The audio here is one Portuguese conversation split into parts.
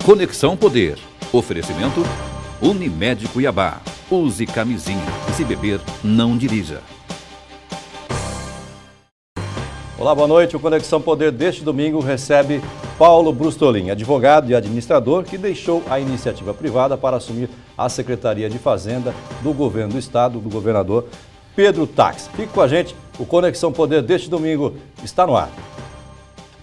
Conexão Poder. Oferecimento Unimed Cuiabá. Use camisinha e se beber, não dirija. Olá, boa noite. O Conexão Poder deste domingo recebe Paulo Brustolin, advogado e administrador que deixou a iniciativa privada para assumir a Secretaria de Fazenda do Governo do Estado, do governador Pedro Taques. Fique com a gente, o Conexão Poder deste domingo está no ar.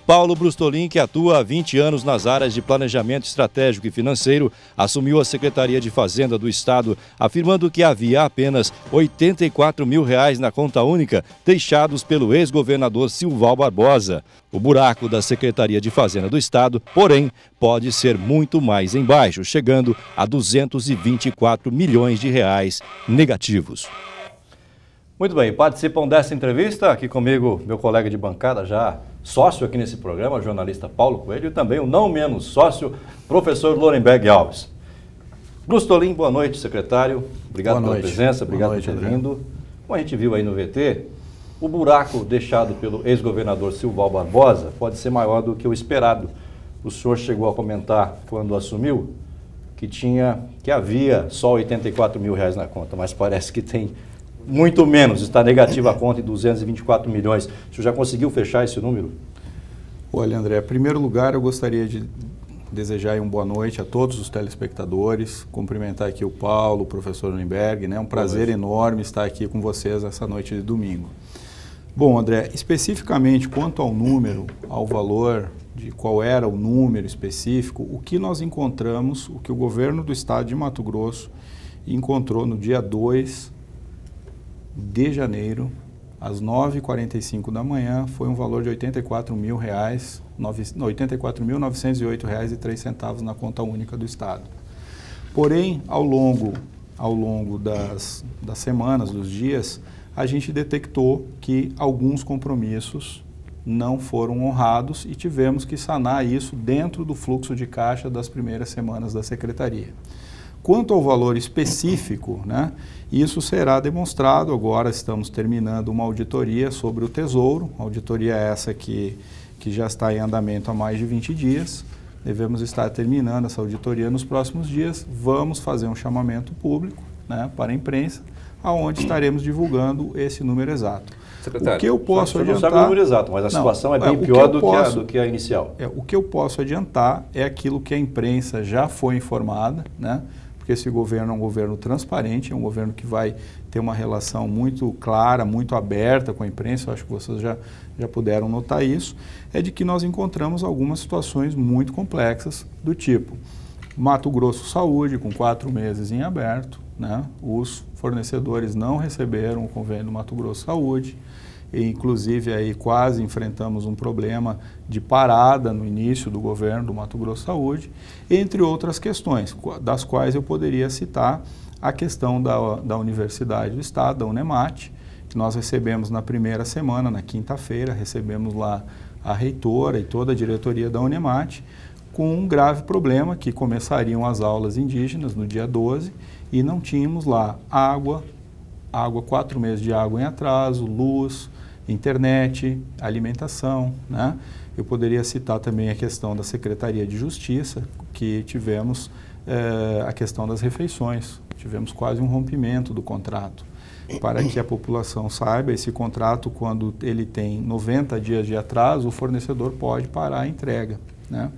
Paulo Brustolin, que atua há 20 anos nas áreas de planejamento estratégico e financeiro, assumiu a Secretaria de Fazenda do Estado, afirmando que havia apenas R$ 84 mil na conta única, deixados pelo ex-governador Silval Barbosa. O buraco da Secretaria de Fazenda do Estado, porém, pode ser muito mais embaixo, chegando a R$ 224 milhões negativos. Muito bem, participam dessa entrevista aqui comigo meu colega de bancada, já sócio aqui nesse programa, o jornalista Paulo Coelho, e também o não menos sócio, professor Lorenberg Alves. Brustolin, boa noite, secretário. Obrigado pela presença, obrigado por ter vindo. Como a gente viu aí no VT, o buraco deixado pelo ex-governador Silval Barbosa pode ser maior do que o esperado. O senhor chegou a comentar quando assumiu que havia só R$ 84 mil na conta, mas parece que tem muito menos, está negativa a conta em 224 milhões. O senhor já conseguiu fechar esse número? Olha, André, em primeiro lugar eu gostaria de desejar uma boa noite a todos os telespectadores, cumprimentar aqui o Paulo, o professor Lorenberg, né? Um prazer enorme estar aqui com vocês essa noite de domingo. Bom, André, especificamente quanto ao número, ao valor de qual era o número específico, o que nós encontramos, o que o governo do estado de Mato Grosso encontrou no dia 2 de janeiro, às 9h45 da manhã, foi um valor de R$ 84.908,03 na conta única do Estado. Porém, ao longo das semanas, dos dias, a gente detectou que alguns compromissos não foram honrados e tivemos que sanar isso dentro do fluxo de caixa das primeiras semanas da Secretaria. Quanto ao valor específico, né, isso será demonstrado. Agora estamos terminando uma auditoria sobre o Tesouro, auditoria essa que já está em andamento há mais de 20 dias. Devemos estar terminando essa auditoria nos próximos dias. Vamos fazer um chamamento público, né, para a imprensa, aonde estaremos divulgando esse número exato. Secretário, o que eu posso adiantar, não sabe o número exato, mas a situação é bem pior do que a inicial. O que eu posso adiantar é aquilo que a imprensa já foi informada, né? Porque esse governo é um governo transparente, é um governo que vai ter uma relação muito clara, muito aberta com a imprensa. Eu acho que vocês já puderam notar isso. É de que nós encontramos algumas situações muito complexas, do tipo Mato Grosso Saúde, com 4 meses em aberto, né? Os fornecedores não receberam o convênio do Mato Grosso Saúde. E, inclusive, aí quase enfrentamos um problema de parada no início do governo do Mato Grosso Saúde, entre outras questões, das quais eu poderia citar a questão da Universidade do Estado, da Unemat, que nós recebemos na primeira semana, na quinta-feira, recebemos lá a reitora e toda a diretoria da Unemat, com um grave problema, que começariam as aulas indígenas no dia 12 e não tínhamos lá água, 4 meses de água em atraso, luz, internet, alimentação, né? Eu poderia citar também a questão da Secretaria de Justiça, que tivemos a questão das refeições. Tivemos quase um rompimento do contrato. Para que a população saiba, esse contrato, quando ele tem 90 dias de atraso, o fornecedor pode parar a entrega, né?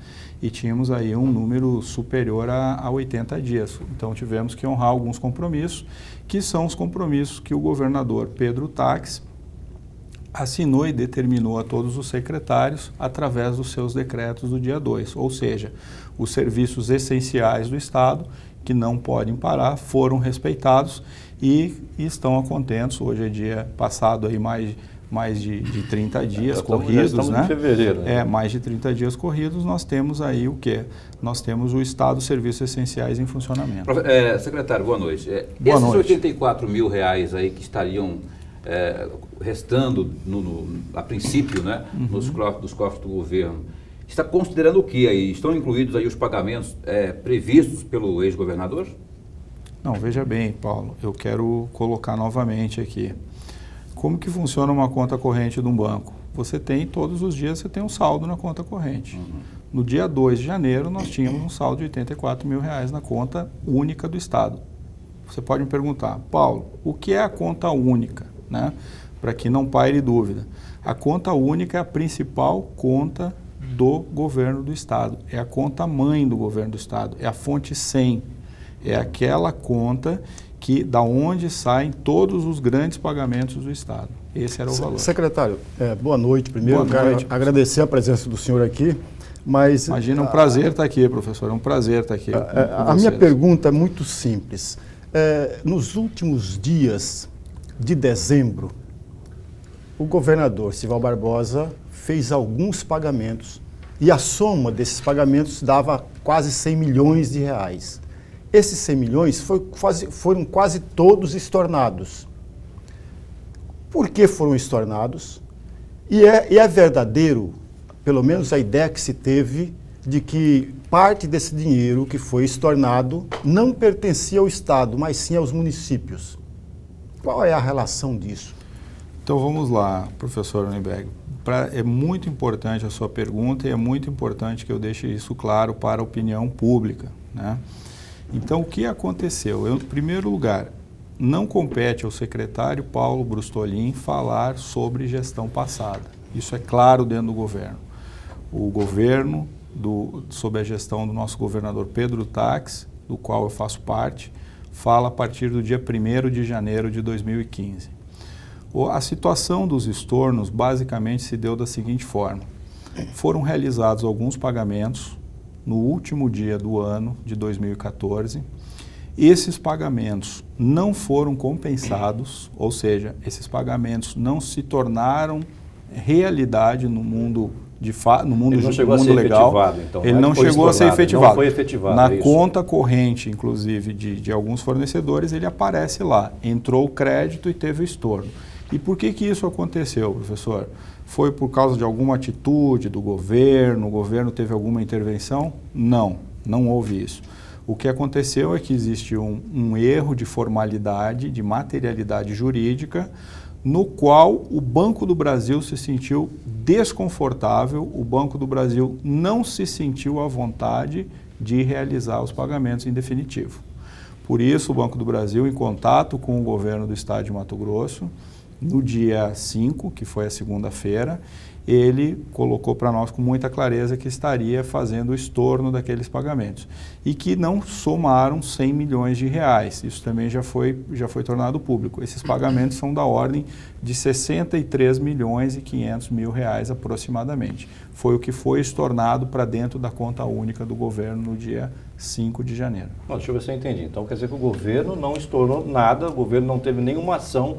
E tínhamos aí um número superior a 80 dias. Então tivemos que honrar alguns compromissos, que são os compromissos que o governador Pedro Taques assinou e determinou a todos os secretários através dos seus decretos do dia 2, ou seja, os serviços essenciais do Estado, que não podem parar, foram respeitados e estão a contentos. Hoje é dia passado aí mais de 30 dias corridos, estamos né? Em fevereiro, né? Mais de 30 dias corridos, nós temos aí o quê? Nós temos o Estado dos Serviços Essenciais em funcionamento. Secretário, boa noite. Boa noite. Esses R$ 84 mil aí que estariam restando, a princípio, né, dos cofres do governo, está considerando o que aí? Estão incluídos aí os pagamentos previstos pelo ex-governador? Não, veja bem, Paulo, eu quero colocar novamente aqui. Como que funciona uma conta corrente de um banco? Você tem, todos os dias, você tem um saldo na conta corrente. No dia 2 de janeiro, nós tínhamos um saldo de R$84 mil na conta única do Estado. Você pode me perguntar, Paulo, o que é a conta única, né? Para que não paire dúvida. A conta única é a principal conta do governo do Estado, é a conta mãe do governo do Estado, é a fonte 100, é aquela conta da onde saem todos os grandes pagamentos do Estado. Esse era o valor. Secretário, boa noite. Primeiro, quero agradecer a presença do senhor aqui. Mas, imagina, é um prazer estar aqui, professor, é um prazer estar aqui. A minha pergunta é muito simples. Nos últimos dias de dezembro, o governador Sival Barbosa fez alguns pagamentos e a soma desses pagamentos dava quase 100 milhões de reais. Esses 100 milhões foram quase todos estornados. Por que foram estornados? E é verdadeiro, pelo menos a ideia que se teve, de que parte desse dinheiro que foi estornado não pertencia ao Estado, mas sim aos municípios. Qual é a relação disso? Então vamos lá, professor Unenberg. É muito importante a sua pergunta e é muito importante que eu deixe isso claro para a opinião pública, né? Então, o que aconteceu? Em primeiro lugar, não compete ao secretário Paulo Brustolin falar sobre gestão passada. Isso é claro dentro do governo. O governo, sob a gestão do nosso governador Pedro Taques, do qual eu faço parte, fala a partir do dia 1º de janeiro de 2015. A situação dos estornos basicamente se deu da seguinte forma. Foram realizados alguns pagamentos no último dia do ano de 2014. Esses pagamentos não foram compensados, ou seja, esses pagamentos não se tornaram realidade no mundo no mundo ele não chegou a ser legal. Efetivado, então, ele não chegou a ser efetivado. Não foi efetivado. Na conta corrente, inclusive, de alguns fornecedores, ele aparece lá. Entrou o crédito e teve o estorno. E por que isso aconteceu, professor? Foi por causa de alguma atitude do governo? O governo teve alguma intervenção? Não, não houve isso. O que aconteceu é que existe um erro de formalidade, de materialidade jurídica, no qual o Banco do Brasil se sentiu desconfortável, o Banco do Brasil não se sentiu à vontade de realizar os pagamentos em definitivo. Por isso, o Banco do Brasil, em contato com o governo do Estado de Mato Grosso, no dia 5, que foi a segunda-feira, ele colocou para nós com muita clareza que estaria fazendo o estorno daqueles pagamentos e que não somaram 100 milhões de reais. Isso também já foi tornado público. Esses pagamentos são da ordem de 63 milhões e 500 mil reais aproximadamente. Foi o que foi estornado para dentro da conta única do governo no dia 5 de janeiro. Bom, deixa eu ver se eu entendi. Então quer dizer que o governo não estourou nada, o governo não teve nenhuma ação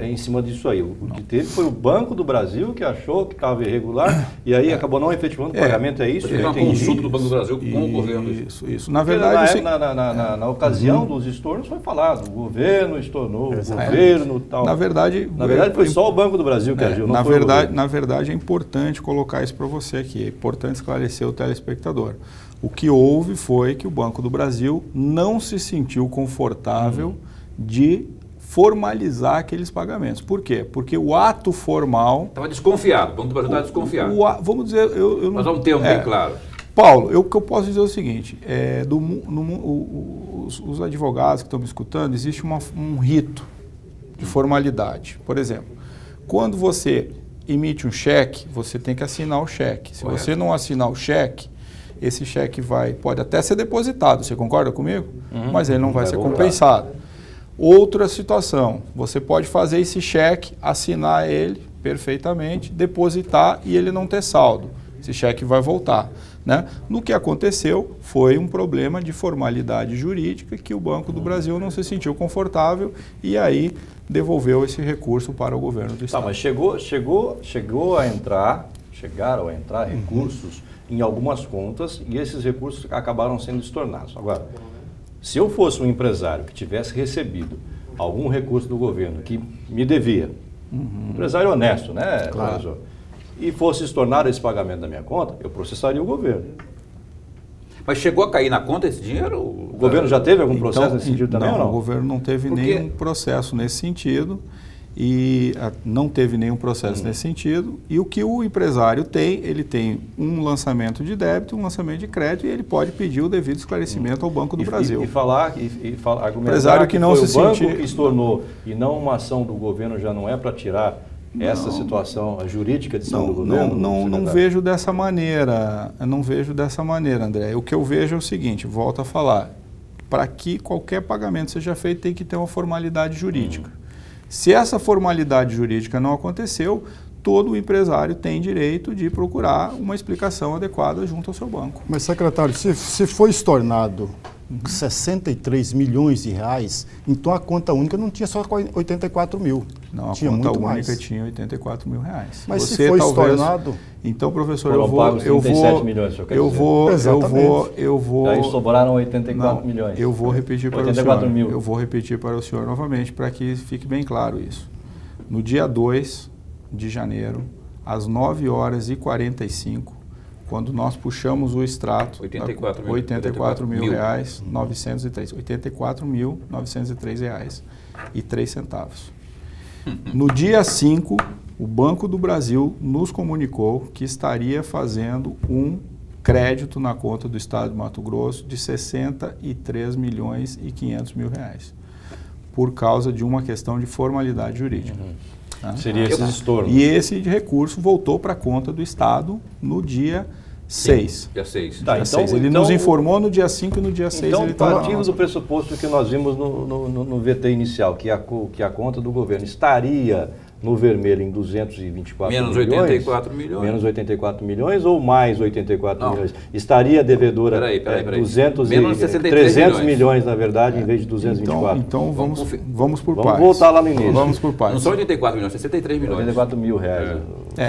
em cima disso aí. O que teve foi o Banco do Brasil que achou que estava irregular e aí acabou não efetivando o pagamento, é isso? Teve uma consulta do Banco do Brasil com o governo. Isso. Na verdade, na ocasião dos estornos foi falado, o governo estornou, o governo tal. Na verdade foi só o Banco do Brasil que agiu, não foi o governo. Na verdade, é importante colocar isso para você aqui, é importante esclarecer o telespectador. O que houve foi que o Banco do Brasil não se sentiu confortável de formalizar aqueles pagamentos. Por quê? Porque o ato formal... Estava desconfiado, o Banco do Brasil estava desconfiado. Vamos dizer... Mas há um termo bem claro. Paulo, o que eu posso dizer é o seguinte, os advogados que estão me escutando, existe um rito de formalidade. Por exemplo, quando você emite um cheque, você tem que assinar o cheque. Se você não assinar o cheque, esse cheque pode até ser depositado, você concorda comigo? Mas ele não vai ser compensado. Outra situação, você pode fazer esse cheque, assinar ele perfeitamente, depositar e ele não ter saldo. Esse cheque vai voltar, né? No que aconteceu foi um problema de formalidade jurídica que o Banco do Brasil não se sentiu confortável e aí devolveu esse recurso para o governo do Estado. Tá, mas chegaram a entrar recursos em algumas contas e esses recursos acabaram sendo estornados. Agora, se eu fosse um empresário que tivesse recebido algum recurso do governo que me devia, empresário honesto, né, professor? E fosse estornado esse pagamento da minha conta, eu processaria o governo. Mas chegou a cair na conta esse dinheiro? O governo já teve algum processo nesse sentido também ou não? O governo não teve nenhum processo nesse sentido e não teve nenhum processo nesse sentido. E o que o empresário tem, ele tem um lançamento de débito, um lançamento de crédito, e ele pode pedir o devido esclarecimento ao Banco do Brasil. Argumentar empresário que não se o banco sentir... que estornou e não uma ação do governo já não é para tirar essa situação jurídica de ação do governo? Não vejo dessa maneira. Eu não vejo dessa maneira, André. O que eu vejo é o seguinte, volto a falar, para que qualquer pagamento seja feito tem que ter uma formalidade jurídica. Se essa formalidade jurídica não aconteceu, todo empresário tem direito de procurar uma explicação adequada junto ao seu banco. Mas, secretário, se foi estornado 63 milhões de reais, então a conta única não tinha só 84 mil. Não, a tinha conta muito única mais. Tinha 84 mil reais. Mas se foi estornado... Então, professor, eu vou... Aí sobraram 84 milhões. Eu vou repetir para o senhor. 84 mil. Eu vou repetir para o senhor novamente, para que fique bem claro isso. No dia 2 de janeiro, às 9h45, quando nós puxamos o extrato... 84 mil reais, 903. 84.903 reais e 3 centavos. No dia 5, o Banco do Brasil nos comunicou que estaria fazendo um crédito na conta do Estado de Mato Grosso de 63 milhões e 500 mil reais, por causa de uma questão de formalidade jurídica. Seria esse estorno. E esse recurso voltou para a conta do Estado no dia 6. Dia 6. Tá, ele nos informou no dia 5 e no dia 6 então, ele estava... partindo do pressuposto que nós vimos no VT inicial, que a conta do governo estaria no vermelho em 224 menos milhões. 84 milhões. Menos 84 milhões ou mais 84 milhões? Estaria devedora peraí. 300 milhões, na verdade, em vez de 224. Então vamos por partes. Vamos voltar lá no início. Vamos por partes. Não são 84 milhões, 63 milhões. 84 mil reais.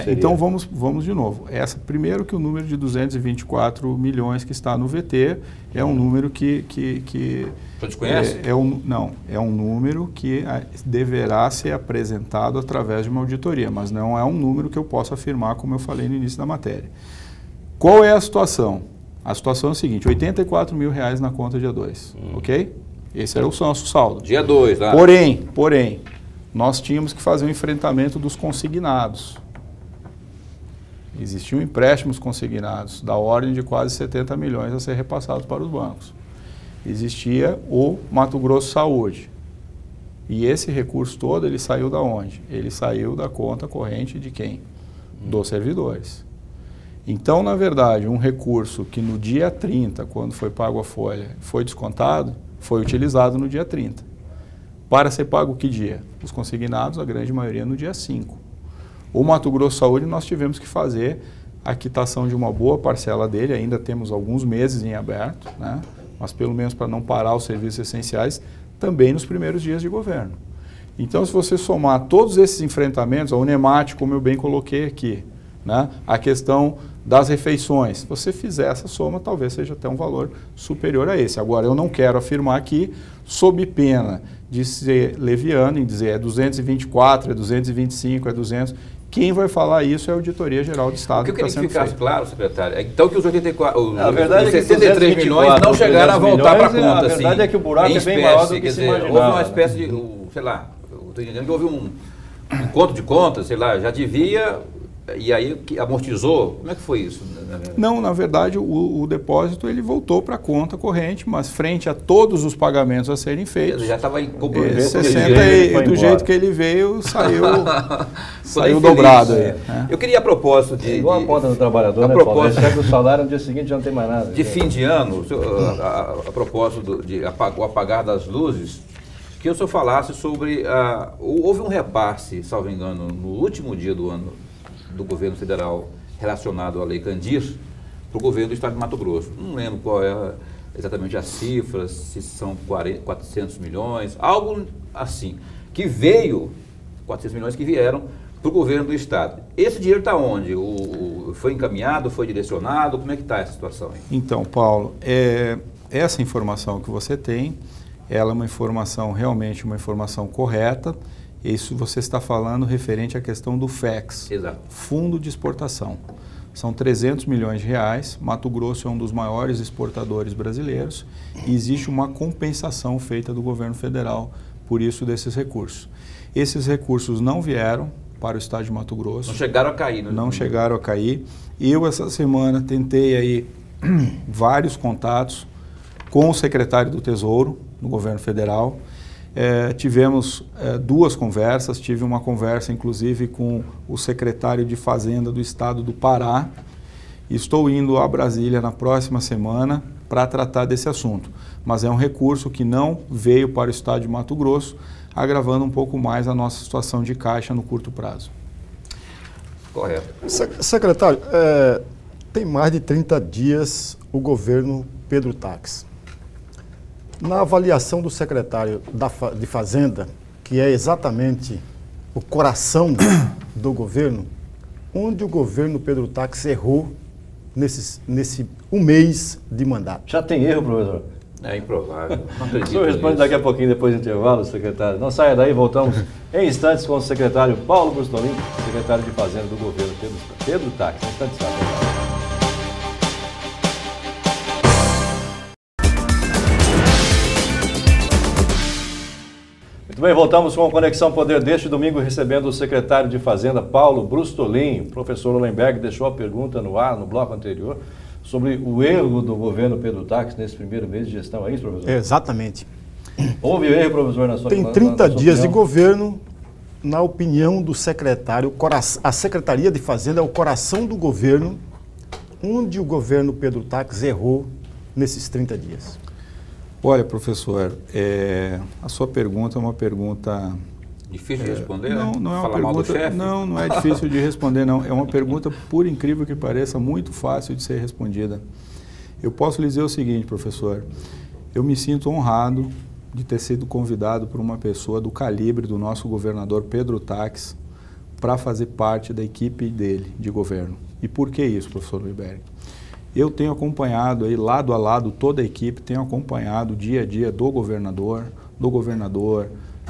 Então vamos de novo. Primeiro que o número de 224 milhões que está no VT é um número que Você desconhece? É um número que deverá ser apresentado através de uma auditoria, mas não é um número que eu posso afirmar, como eu falei no início da matéria. Qual é a situação? A situação é a seguinte, 84 mil reais na conta dia 2, ok? Esse era o nosso saldo. Dia 2, tá? Porém, nós tínhamos que fazer um enfrentamento dos consignados. Existiam empréstimos consignados da ordem de quase 70 milhões a ser repassados para os bancos. Existia o Mato Grosso Saúde. E esse recurso todo, ele saiu da onde? Ele saiu da conta corrente de quem? Dos servidores. Então, na verdade, um recurso que no dia 30, quando foi pago a folha, foi descontado, foi utilizado no dia 30. Para ser pago que dia? Os consignados, a grande maioria, no dia 5. O Mato Grosso Saúde, nós tivemos que fazer a quitação de uma boa parcela dele, ainda temos alguns meses em aberto, né? Mas pelo menos para não parar os serviços essenciais, também nos primeiros dias de governo. Então, se você somar todos esses enfrentamentos, a Unemat, como eu bem coloquei aqui, né? A questão das refeições, se você fizer essa soma, talvez seja até um valor superior a esse. Agora, eu não quero afirmar aqui, sob pena de ser leviano, em dizer é 224, é 225, é 200... Quem vai falar isso é a Auditoria Geral do Estado. O que eu queria que ficasse claro, secretário, é então que os 84, a verdade os é que 63 milhões não chegaram a voltar para a conta. A verdade é que o buraco é bem maior do que se imaginava. Houve uma espécie de, sei lá, eu estou entendendo que houve um conto de contas, sei lá, já devia, e aí amortizou. Como é que foi isso? Não, na verdade, o depósito ele voltou para a conta corrente, mas frente a todos os pagamentos a serem feitos. Já estava em do jeito que ele veio, saiu dobrado. Eu queria, a propósito de... igual a conta do trabalhador, né, Paulo? Recebe o salário, no dia seguinte já não tem mais nada. De fim de ano, a propósito de o apagar das luzes, que o senhor falasse sobre... houve um repasse, salvo engano, no último dia do ano, do governo federal relacionado à Lei Candir para o governo do Estado de Mato Grosso. Não lembro qual é exatamente as cifras, se são 400 milhões, algo assim, que veio, 400 milhões que vieram para o governo do Estado. Esse dinheiro está onde? Foi encaminhado, foi direcionado? Como é que está essa situação aí? Então, Paulo, essa informação que você tem, ela é uma informação, realmente uma informação correta. Isso você está falando referente à questão do FEX, Exato. Fundo de Exportação. São 300 milhões de reais, Mato Grosso é um dos maiores exportadores brasileiros e existe uma compensação feita do governo federal por isso desses recursos. Esses recursos não vieram para o estado de Mato Grosso. Não chegaram a cair, né? Não chegaram a cair. Eu, essa semana, tentei aí vários contatos com o secretário do Tesouro, do governo federal. Tivemos duas conversas, tive uma conversa inclusive com o secretário de Fazenda do estado do Pará. Estou indo a Brasília na próxima semana para tratar desse assunto, mas é um recurso que não veio para o estado de Mato Grosso, agravando um pouco mais a nossa situação de caixa no curto prazo. Correto. Secretário, tem mais de 30 dias o governo Pedro Taques. Na avaliação do secretário de Fazenda, que é exatamente o coração do governo, onde o governo Pedro Taques errou nesse um mês de mandato? Já tem erro, professor? É improvável. Não O senhor acredito responde nisso. daqui a pouquinho, depois do intervalo, secretário. Não saia daí, voltamos em instantes com o secretário Paulo Brustolin, secretário de Fazenda do governo Pedro Taques. Em instantes, Muito bem, voltamos com a Conexão Poder deste domingo, recebendo o secretário de Fazenda, Paulo Brustolin. O professor Hollenberg deixou a pergunta no ar, no bloco anterior, sobre o erro do governo Pedro Taques nesse primeiro mês de gestão. É isso, professor? Exatamente. Houve erro, professor, na sua Tem 30 dias de governo, na opinião do secretário, a Secretaria de Fazenda é o coração do governo, onde o governo Pedro Taques errou nesses 30 dias. Olha, professor, a sua pergunta é uma pergunta... Difícil de responder, Não, né? não é uma Falar mal do pergunta, chefe? não é difícil de responder, não. É uma pergunta, por incrível que pareça, muito fácil de ser respondida. Eu posso lhe dizer o seguinte, professor, eu me sinto honrado de ter sido convidado por uma pessoa do calibre do nosso governador Pedro Taques para fazer parte da equipe dele, de governo. E por que isso, professor Hollenberg? Eu tenho acompanhado aí, lado a lado, toda a equipe, tenho acompanhado o dia a dia do governador,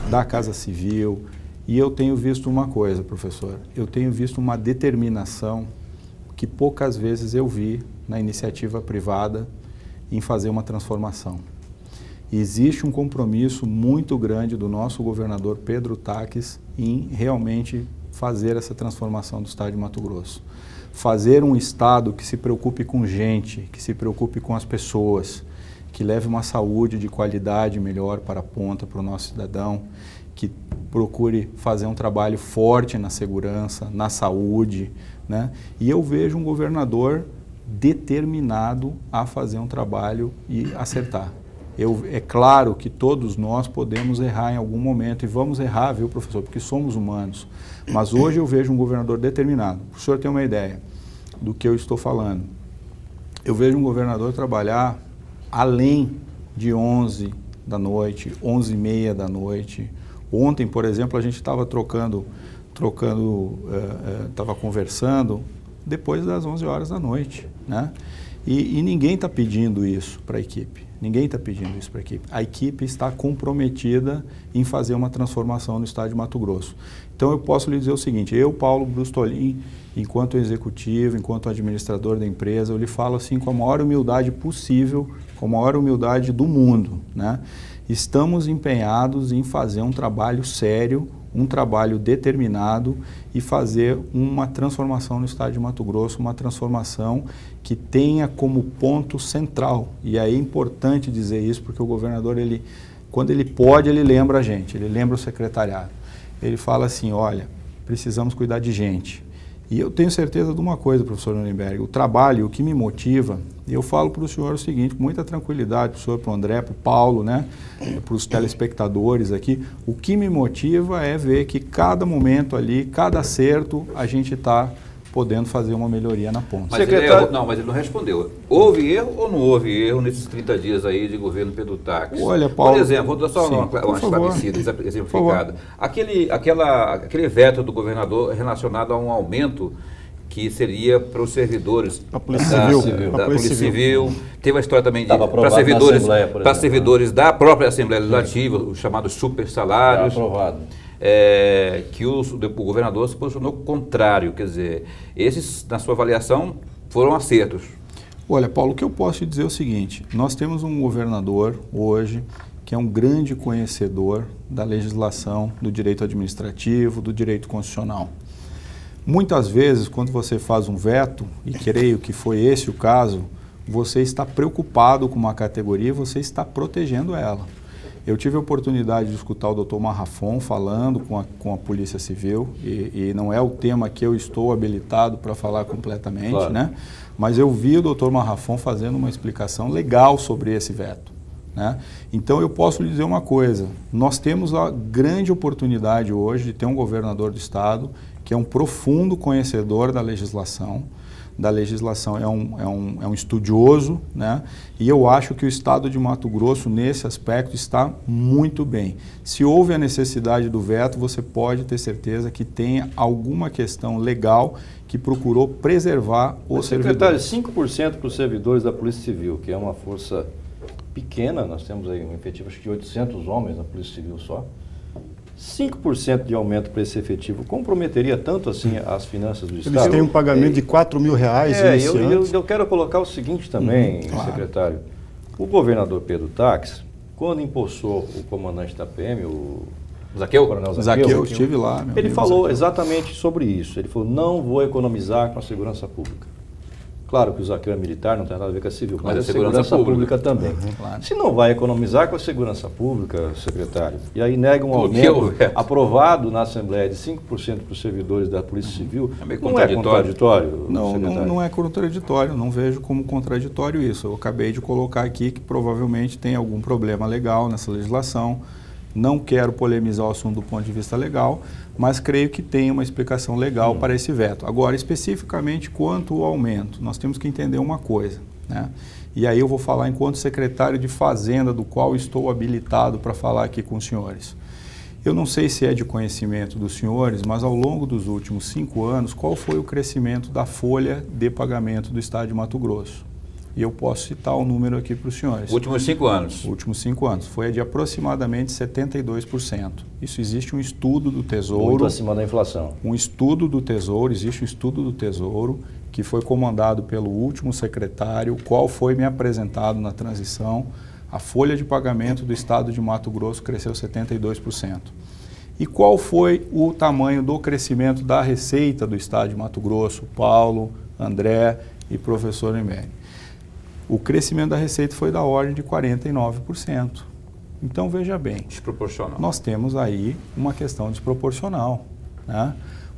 da Casa Civil, e eu tenho visto uma coisa, professor, eu tenho visto uma determinação que poucas vezes eu vi na iniciativa privada em fazer uma transformação. Existe um compromisso muito grande do nosso governador Pedro Taques em realmente fazer essa transformação do estado de Mato Grosso. Fazer um estado que se preocupe com gente, que se preocupe com as pessoas, que leve uma saúde de qualidade melhor para a ponta, para o nosso cidadão, que procure fazer um trabalho forte na segurança, na saúde, né? E eu vejo um governador determinado a fazer um trabalho e acertar. É claro que todos nós podemos errar em algum momento, e vamos errar, viu, professor, porque somos humanos. Mas hoje eu vejo um governador determinado. O senhor tem uma ideia do que eu estou falando. Eu vejo um governador trabalhar além de 11 da noite, 11h30 da noite. Ontem, por exemplo, a gente estava estava conversando depois das 11 horas da noite, né? E ninguém está pedindo isso para a equipe. Ninguém está pedindo isso para a equipe. A equipe está comprometida em fazer uma transformação no estado de Mato Grosso. Então eu posso lhe dizer o seguinte, eu, Paulo Brustolin, enquanto executivo, enquanto administrador da empresa, eu lhe falo assim com a maior humildade possível, com a maior humildade do mundo, né? Estamos empenhados em fazer um trabalho sério, um trabalho determinado e fazer uma transformação no estado de Mato Grosso, uma transformação que tenha como ponto central. E aí é importante dizer isso, porque o governador, quando ele pode, ele lembra a gente, ele lembra o secretariado. Ele fala assim, olha, precisamos cuidar de gente. E eu tenho certeza de uma coisa, professor Hollenberg, o trabalho, o que me motiva, e eu falo para o senhor o seguinte, com muita tranquilidade, para o senhor, para o André, para o Paulo, né, para os telespectadores aqui, o que me motiva é ver que cada momento ali, cada acerto, a gente está podendo fazer uma melhoria na ponta. Mas ele não respondeu. Houve erro ou não houve erro nesses 30 dias aí de governo Pedro Taques? Olha, Paulo... Por exemplo, vou dar só uma esclarecida, exemplificada. Aquele veto do governador relacionado a um aumento que seria para os servidores da Polícia Civil. Teve a história também para servidores da própria Assembleia Legislativa, os chamados super salários. Aprovado. Que o governador se posicionou contrário, quer dizer, esses, na sua avaliação, foram acertos. Olha, Paulo, o que eu posso te dizer é o seguinte, nós temos um governador hoje que é um grande conhecedor da legislação, do direito administrativo, do direito constitucional. Muitas vezes, quando você faz um veto, e creio que foi esse o caso, você está preocupado com uma categoria e você está protegendo ela. Eu tive a oportunidade de escutar o Dr. Marrafon falando com a Polícia Civil, e não é o tema que eu estou habilitado para falar completamente, claro, né? Mas eu vi o Dr. Marrafon fazendo uma explicação legal sobre esse veto, né? Então eu posso lhe dizer uma coisa, nós temos a grande oportunidade hoje de ter um governador do estado que é um profundo conhecedor da legislação, é um estudioso, né? E eu acho que o estado de Mato Grosso, nesse aspecto, está muito bem. Se houve a necessidade do veto, você pode ter certeza que tenha alguma questão legal que procurou preservar o servidor. Secretário, 5% para os servidores da Polícia Civil, que é uma força pequena, nós temos aí um efetivo acho que de 800 homens na Polícia Civil só. 5% de aumento para esse efetivo comprometeria tanto assim as finanças do Estado? Eles têm um pagamento de R$4 mil eu quero colocar o seguinte também, claro, secretário. O governador Pedro Taques, quando empossou o comandante da PM, o Coronel Zaqueu, eu estive lá. Ele falou exatamente sobre isso. Ele falou, não vou economizar com a segurança pública. Claro que o Zaqueu é militar, não tem nada a ver com a civil, mas a segurança pública também. Claro. Se não vai economizar com a segurança pública, secretário, e aí nega um aumento aprovado na Assembleia de 5% para os servidores da Polícia Civil, não é contraditório? Não é contraditório, não vejo como contraditório isso. Eu acabei de colocar aqui que provavelmente tem algum problema legal nessa legislação. Não quero polemizar o assunto do ponto de vista legal, mas creio que tem uma explicação legal para esse veto. Agora, especificamente quanto ao aumento, nós temos que entender uma coisa, né? E aí eu vou falar enquanto secretário de Fazenda, do qual estou habilitado para falar aqui com os senhores. Eu não sei se é de conhecimento dos senhores, mas ao longo dos últimos 5 anos, qual foi o crescimento da folha de pagamento do Estado de Mato Grosso? E eu posso citar o número aqui para os senhores. Últimos 5 anos. Últimos 5 anos. Foi de aproximadamente 72%. Isso existe um estudo do Tesouro. Muito acima da inflação. Existe um estudo do Tesouro que foi comandado pelo último secretário, o qual foi me apresentado na transição. A folha de pagamento do Estado de Mato Grosso cresceu 72%. E qual foi o tamanho do crescimento da receita do Estado de Mato Grosso? Paulo, André e professor Emério. O crescimento da receita foi da ordem de 49%. Então, veja bem, desproporcional. Nós temos aí uma questão desproporcional, né?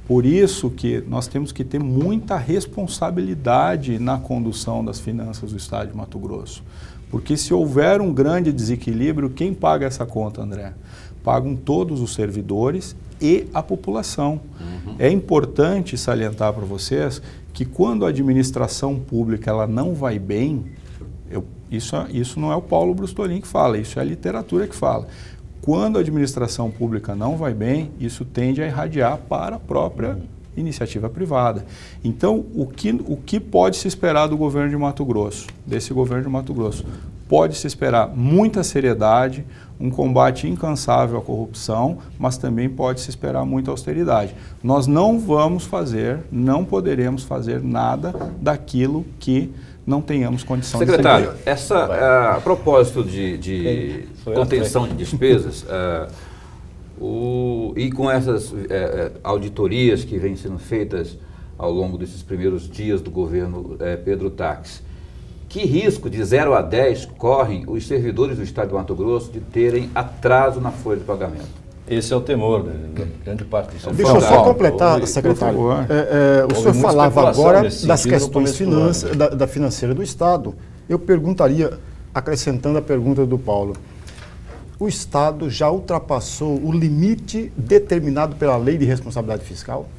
Por isso que nós temos que ter muita responsabilidade na condução das finanças do Estado de Mato Grosso. Porque se houver um grande desequilíbrio, quem paga essa conta, André? Pagam todos os servidores e a população. É importante salientar para vocês que quando a administração pública ela não vai bem, isso não é o Paulo Brustolin que fala, isso é a literatura que fala. Quando a administração pública não vai bem, isso tende a irradiar para a própria iniciativa privada. Então, o que pode se esperar do governo de Mato Grosso, desse governo de Mato Grosso? Pode se esperar muita seriedade, um combate incansável à corrupção, mas também pode se esperar muita austeridade. Nós não vamos fazer, não poderemos fazer nada daquilo que não tenhamos condição Secretário, de fazer. A propósito de contenção de despesas, e com essas auditorias que vêm sendo feitas ao longo desses primeiros dias do governo Pedro Taques, que risco de 0 a 10 correm os servidores do Estado de Mato Grosso de terem atraso na folha de pagamento? Esse é o temor da grande parte do São Paulo. Deixa eu só completar, secretário. O senhor falava agora das questões da financeira do Estado. Eu perguntaria, acrescentando a pergunta do Paulo, o Estado já ultrapassou o limite determinado pela Lei de Responsabilidade Fiscal?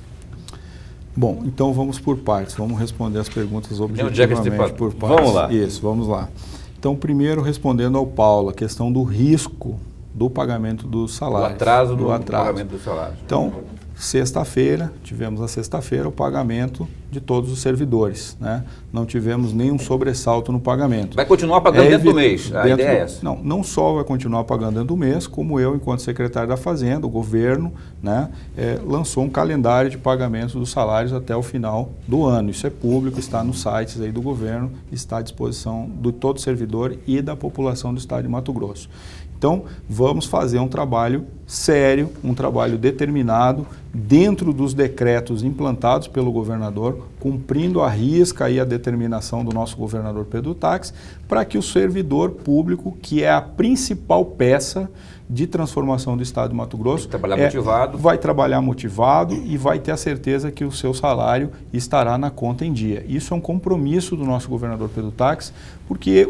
Bom, então vamos por partes, vamos responder as perguntas objetivamente por partes. Vamos lá. Isso, vamos lá. Então, primeiro respondendo ao Paulo, a questão do risco do pagamento dos salários. O atraso do pagamento dos salários. Então, sexta-feira, tivemos a sexta-feira o pagamento de todos os servidores, né? Não tivemos nenhum sobressalto no pagamento. Vai continuar pagando dentro do mês, a ideia é essa? Não só vai continuar pagando dentro do mês, como eu, enquanto secretário da Fazenda, o governo, né, lançou um calendário de pagamentos dos salários até o final do ano. Isso é público, está nos sites aí do governo, está à disposição de todo servidor e da população do estado de Mato Grosso. Então, vamos fazer um trabalho sério, um trabalho determinado, dentro dos decretos implantados pelo governador, cumprindo à risca aí a determinação do nosso governador Pedro Taques, para que o servidor público, que é a principal peça de transformação do estado de Mato Grosso, vai trabalhar motivado e vai ter a certeza que o seu salário estará na conta em dia. Isso é um compromisso do nosso governador Pedro Taques, porque,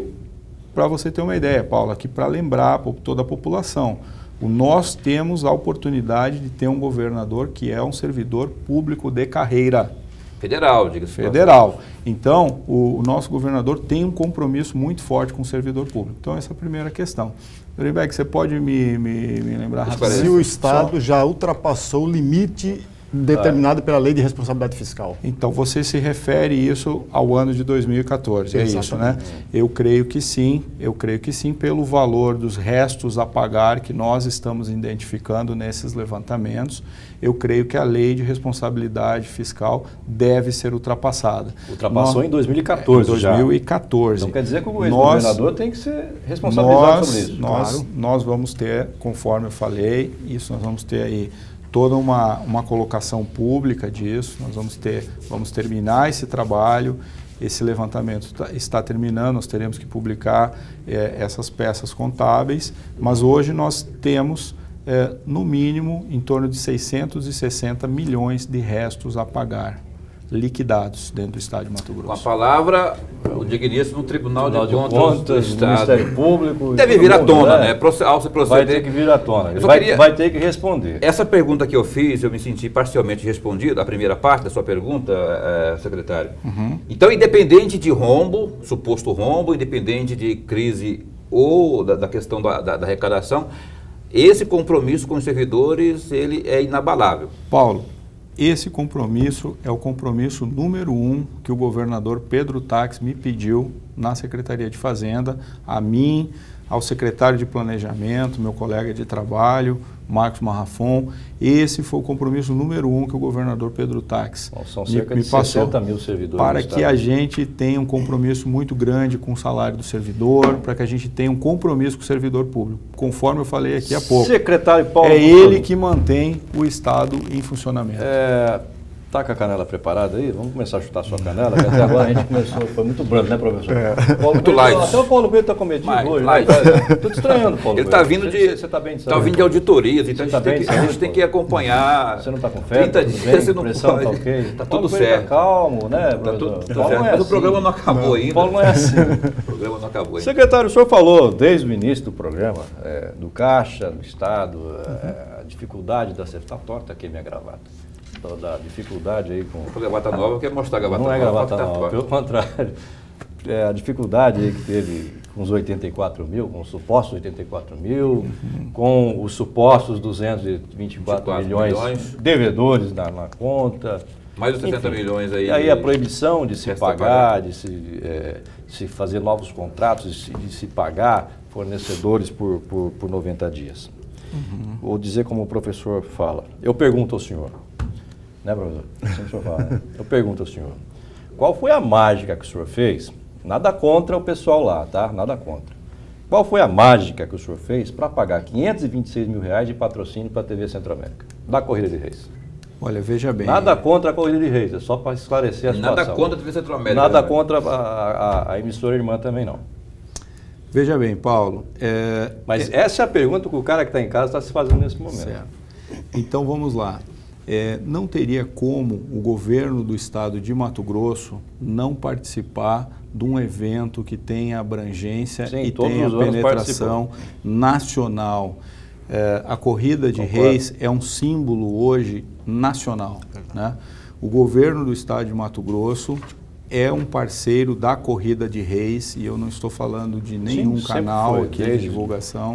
para você ter uma ideia, Paulo, aqui para lembrar toda a população, nós temos a oportunidade de ter um governador que é um servidor público de carreira. Federal, diga-se. Federal. Então, o nosso governador tem um compromisso muito forte com o servidor público. Então, essa é a primeira questão. Doribeck, você pode me lembrar rapidamente? Se o Estado já ultrapassou o limite determinado pela Lei de Responsabilidade Fiscal. Então, você se refere isso ao ano de 2014, é isso, né? Eu creio que sim, pelo valor dos restos a pagar que nós estamos identificando nesses levantamentos, eu creio que a Lei de Responsabilidade Fiscal deve ser ultrapassada. Ultrapassou em 2014 em 2014. Então, quer dizer que o governador tem que ser responsabilizado sobre isso. Nós vamos ter, conforme eu falei, nós vamos ter aí toda uma colocação pública disso, nós vamos terminar esse trabalho, esse levantamento está terminando, nós teremos que publicar essas peças contábeis, mas hoje nós temos, no mínimo, em torno de 660 milhões de restos a pagar, liquidados dentro do estado de Mato Grosso. Com a palavra, o digníssimo Tribunal de Contas do Estado. Ministério Público. Deve vir à tona, né? Ao se proceder. Vai ter que vir à tona. Vai ter que responder. Essa pergunta que eu fiz, eu me senti parcialmente respondido, a primeira parte da sua pergunta, secretário. Então, independente de rombo, suposto rombo, independente de crise ou da questão da arrecadação, esse compromisso com os servidores, ele é inabalável. Paulo, esse compromisso é o compromisso número 1 que o governador Pedro Taques me pediu na Secretaria de Fazenda, a mim, ao secretário de Planejamento, meu colega de trabalho, Marcos Marrafon. Esse foi o compromisso número 1 que o governador Pedro Taques me passou, 60 mil servidores para que a gente tenha um compromisso muito grande com o salário do servidor, para que a gente tenha um compromisso com o servidor público, conforme eu falei aqui há pouco. Secretário Paulo ele que mantém o Estado em funcionamento. Está com a canela preparada aí? Vamos começar a chutar a sua canela, que até agora a gente começou, foi muito brando, né, professor? Muito light. Até o Paulo Brito está cometido hoje. Estou te estranhando, Paulo. Ele está vindo Você tá bem de saúde? Está vindo de auditorias, então a gente tem que acompanhar. Você não está com febre? 30 dias você não pode. Tá ok? Está tudo certo. Tá calmo, né, Está tudo certo. Mas o programa não acabou ainda. Paulo não é assim. O programa não acabou ainda. Secretário, o senhor falou desde o início do programa, do Caixa, do Estado, a dificuldade da... Está torta aqui minha gravata. Da dificuldade aí com... A gravata nova, eu quero mostrar a gravata nova. Não é gravata nova, pelo contrário. A dificuldade aí que teve com os 84 mil, com os supostos 84 mil, com os supostos 224 milhões devedores na conta. Mais os 60 milhões aí. E aí a proibição de se pagar, de se fazer novos contratos, de se pagar fornecedores por 90 dias. Vou dizer como o professor fala. Eu pergunto ao senhor, né, professor? Assim o senhor fala, né? Eu pergunto ao senhor, qual foi a mágica que o senhor fez? Nada contra o pessoal lá, tá? Nada contra. Qual foi a mágica que o senhor fez para pagar 526 mil reais de patrocínio para a TV Centro-América, da Corrida de Reis? Olha, veja bem. Nada contra a Corrida de Reis, é só para esclarecer a situação. Nada contra a TV Centro-América. Nada contra a emissora irmã também não. Veja bem, Paulo. Mas essa é a pergunta que o cara que está em casa está se fazendo nesse momento. Certo. Então vamos lá. Não teria como o governo do estado de Mato Grosso não participar de um evento que tenha abrangência e tenha penetração nacional. A Corrida de Reis é um símbolo hoje nacional, né? O governo do estado de Mato Grosso é um parceiro da Corrida de Reis, e eu não estou falando de nenhum canal aqui de divulgação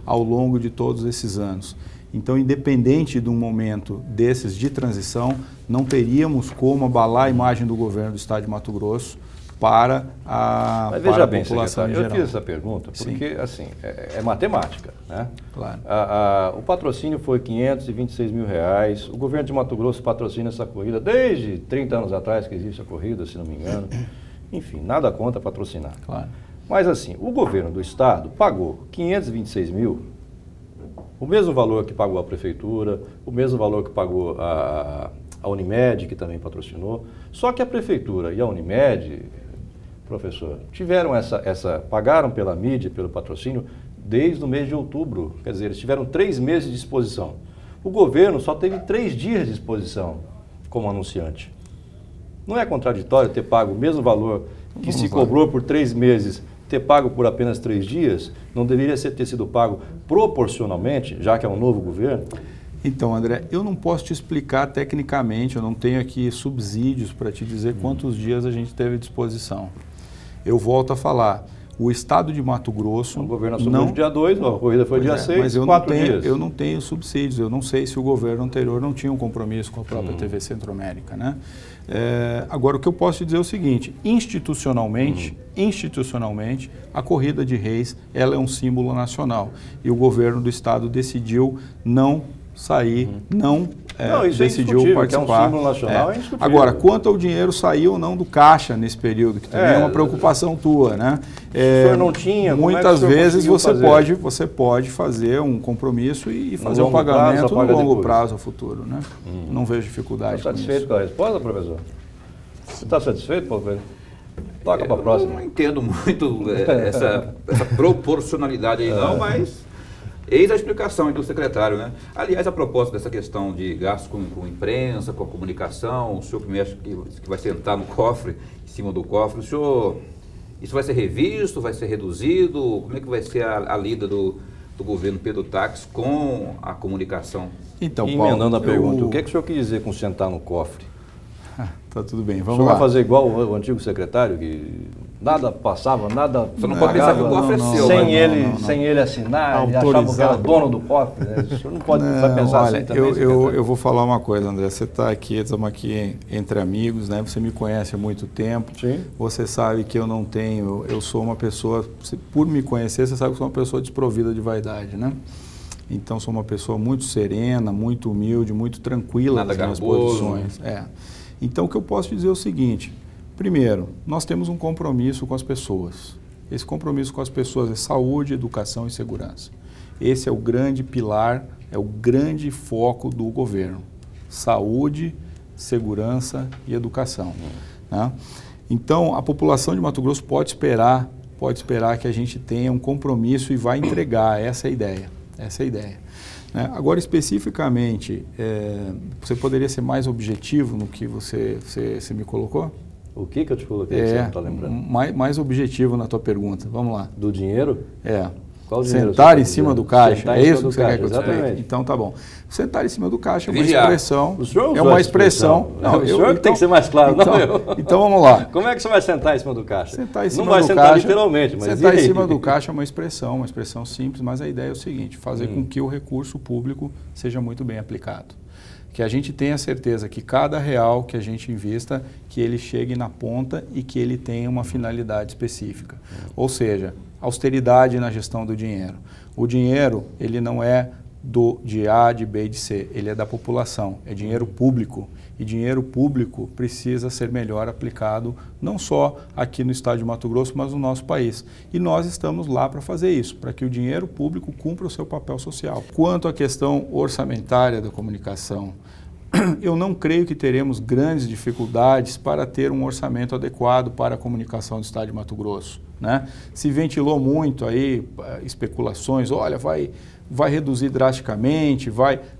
ao longo de todos esses anos. Então, independente de um momento desses de transição, não teríamos como abalar a imagem do governo do Estado de Mato Grosso para a, Mas para veja a bem, população em secretário, geral. eu fiz essa pergunta porque, Sim. assim, é matemática, né? Claro. O patrocínio foi R$526 mil. O governo de Mato Grosso patrocina essa corrida desde 30 anos atrás que existe a corrida, se não me engano. Enfim, nada contra patrocinar. Claro. Mas, assim, o governo do Estado pagou 526 mil, o mesmo valor que pagou a Prefeitura, o mesmo valor que pagou a Unimed, que também patrocinou, só que a Prefeitura e a Unimed, professor, tiveram pagaram pela mídia, pelo patrocínio, desde o mês de outubro. Quer dizer, eles tiveram 3 meses de exposição. O governo só teve 3 dias de exposição como anunciante. Não é contraditório ter pago o mesmo valor que se cobrou por 3 meses, ter pago por apenas 3 dias? Não deveria ter sido pago proporcionalmente, já que é um novo governo? Então, André, eu não posso te explicar tecnicamente, eu não tenho aqui subsídios para te dizer quantos dias a gente teve à disposição. Eu volto a falar, o Estado de Mato Grosso... O governo assumiu no dia 2, a corrida foi dia 6, mas eu 4 não tenho, dias. eu não tenho subsídios, eu não sei se o governo anterior não tinha um compromisso com a própria TV Centro-América, né? Agora, o que eu posso te dizer é o seguinte, institucionalmente, a corrida de reis, ela é um símbolo nacional e o governo do Estado decidiu não sair, decidiu participar. Que é um símbolo nacional, é indiscutível. Agora, quanto ao dinheiro sair ou não do caixa nesse período, que também é uma preocupação tua, né? Se o senhor não tinha, muitas vezes você pode fazer um compromisso e fazer um pagamento no longo prazo ao futuro, né? Não vejo dificuldade. Está satisfeito com a resposta, professor? Você está satisfeito, Paulo Coelho? Toca para a próxima. Eu não entendo muito essa proporcionalidade aí não, mas eis a explicação do secretário, né? Aliás, a propósito dessa questão de gastos com imprensa, com a comunicação, o senhor que mexe, que vai sentar no cofre, em cima do cofre, o senhor, isso vai ser revisto, vai ser reduzido? Como é que vai ser a lida do governo Pedro Taques com a comunicação? Então, emendando a pergunta, o que é que o senhor quis dizer com sentar no cofre? Tá tudo bem, vamos lá. O senhor vai fazer igual o antigo secretário, que nada passava, nada... Você não pode pensar que o cofre é seu. Sem ele assinar, ele achava que era dono do cofre. Né? O senhor não pode pensar olha, assim também, eu vou falar uma coisa, André. Você está aqui, estamos aqui entre amigos, né? Você me conhece há muito tempo. Sim. Você sabe que eu não tenho... Eu sou uma pessoa... Por me conhecer, você sabe que eu sou uma pessoa desprovida de vaidade, né? Então, sou uma pessoa muito serena, muito humilde, muito tranquila nas minhas posições. Então, o que eu posso dizer é o seguinte. Primeiro, nós temos um compromisso com as pessoas. Esse compromisso com as pessoas é saúde, educação e segurança. Esse é o grande pilar, é o grande foco do governo. Saúde, segurança e educação. Né? Então, a população de Mato Grosso pode esperar que a gente tenha um compromisso e vai entregar. Essa é a ideia. Essa é a ideia. Né? Agora, especificamente, você poderia ser mais objetivo no que você me colocou? O que eu te coloquei que você não está lembrando? Mais objetivo na tua pergunta. Vamos lá. Do dinheiro? Qual dinheiro? Sentar em cima do caixa. É isso que você quer que eu te exatamente. Então tá bom. Sentar em cima do caixa é uma expressão. O senhor é uma expressão. Não, o senhor tem que ser mais claro, não eu. Então vamos lá. Como é que você vai sentar em cima do caixa? Sentar em cima não vai do sentar caixa, literalmente, mas sentar em cima do caixa é uma expressão simples, mas a ideia é o seguinte, fazer com que o recurso público seja muito bem aplicado. Que a gente tenha certeza que cada real que a gente invista, que ele chegue na ponta e que ele tenha uma finalidade específica. Ou seja, austeridade na gestão do dinheiro. O dinheiro, ele não é de A, de B e de C, ele é da população, é dinheiro público. E dinheiro público precisa ser melhor aplicado, não só aqui no estado de Mato Grosso, mas no nosso país. E nós estamos lá para fazer isso, para que o dinheiro público cumpra o seu papel social. Quanto à questão orçamentária da comunicação, eu não creio que teremos grandes dificuldades para ter um orçamento adequado para a comunicação do estado de Mato Grosso. Né? Se ventilou muito aí especulações, olha, vai reduzir drasticamente,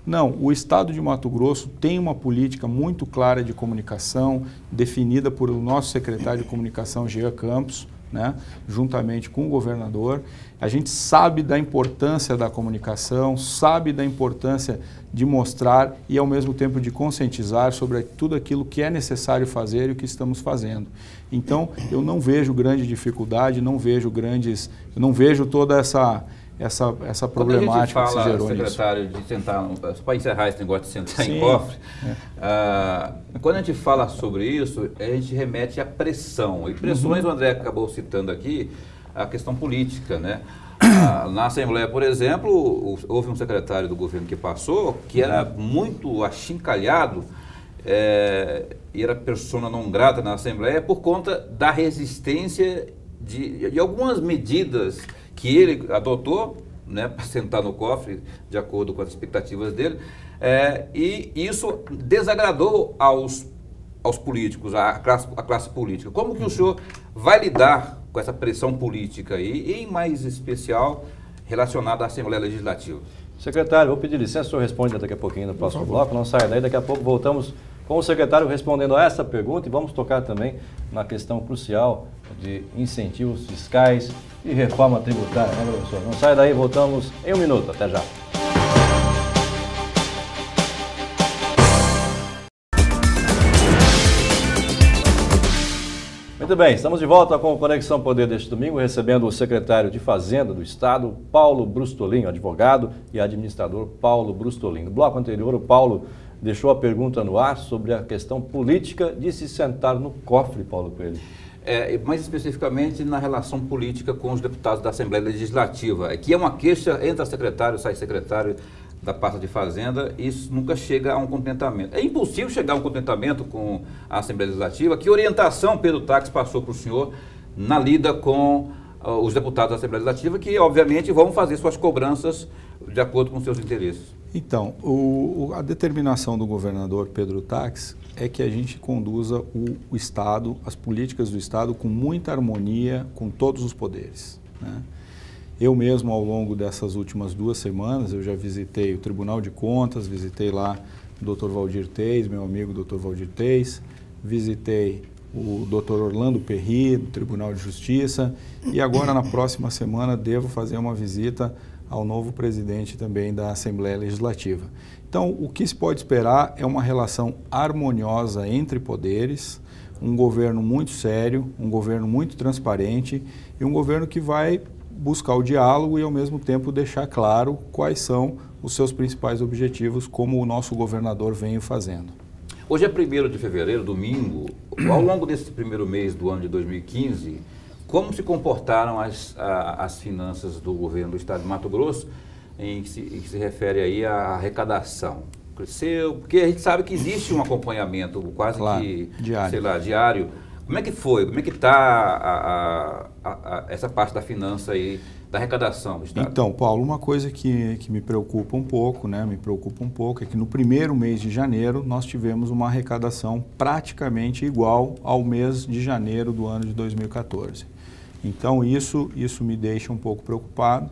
Não, o estado de Mato Grosso tem uma política muito clara de comunicação, definida por o nosso secretário de comunicação, Jean Campos, né? Juntamente com o governador. A gente sabe da importância da comunicação, sabe da importância de mostrar e, ao mesmo tempo, de conscientizar sobre tudo aquilo que é necessário fazer e o que estamos fazendo. Então, eu não vejo grande dificuldade, não vejo toda essa problemática que se gerou nisso. Secretário, de sentar, para encerrar esse negócio de sentar em cofre, quando a gente fala sobre isso, a gente remete à pressão. E pressões, o André acabou citando aqui, a questão política, né? Na Assembleia, por exemplo, houve um secretário do governo que passou, que era muito achincalhado, e era persona não grata na Assembleia por conta da resistência de algumas medidas que ele adotou, né, para sentar no cofre, de acordo com as expectativas dele, e isso desagradou aos políticos, à classe política. Como que o senhor vai lidar com essa pressão política aí, e em mais especial relacionada à Assembleia Legislativa? Secretário, vou pedir licença, o senhor responde daqui a pouquinho no próximo bloco, não saia daí, daqui a pouco voltamos com o secretário respondendo a essa pergunta e vamos tocar também na questão crucial de incentivos fiscais e reforma tributária, né, professor? Não saia daí, voltamos em um minuto, até já. Muito bem, estamos de volta com o Conexão Poder deste domingo, recebendo o secretário de Fazenda do Estado, Paulo Brustolin, advogado e administrador Paulo Brustolin. No bloco anterior, o Paulo deixou a pergunta no ar sobre a questão política de se sentar no cofre, Paulo Coelho. Mais especificamente na relação política com os deputados da Assembleia Legislativa, que é uma queixa, entra secretário, sai secretário da pasta de Fazenda, e isso nunca chega a um contentamento. É impossível chegar a um contentamento com a Assembleia Legislativa. Que orientação Pedro Táxi passou para o senhor na lida com os deputados da Assembleia Legislativa, que obviamente vão fazer suas cobranças de acordo com seus interesses? Então, a determinação do governador Pedro Táxi é que a gente conduza o Estado, as políticas do Estado, com muita harmonia com todos os poderes, né? Eu mesmo, ao longo dessas últimas 2 semanas, eu já visitei o Tribunal de Contas, visitei lá o Dr. Valdir Teis, meu amigo Dr. Valdir Teis, visitei o Dr. Orlando Perry, do Tribunal de Justiça, e agora, na próxima semana, devo fazer uma visita ao novo presidente também da Assembleia Legislativa. Então, o que se pode esperar é uma relação harmoniosa entre poderes, um governo muito sério, um governo muito transparente e um governo que vai buscar o diálogo e, ao mesmo tempo, deixar claro quais são os seus principais objetivos, como o nosso governador vem fazendo. Hoje é 1º de fevereiro, domingo. Ao longo desse primeiro mês do ano de 2015, como se comportaram as finanças do governo do Estado de Mato Grosso, em que se refere aí à arrecadação? Cresceu? Porque a gente sabe que existe um acompanhamento quase que diário. Como é que foi? Como é que está essa parte da finança aí, da arrecadação do Estado? Então, Paulo, uma coisa que me preocupa um pouco, né? É que no primeiro mês de janeiro nós tivemos uma arrecadação praticamente igual ao mês de janeiro do ano de 2014. Então, isso me deixa um pouco preocupado.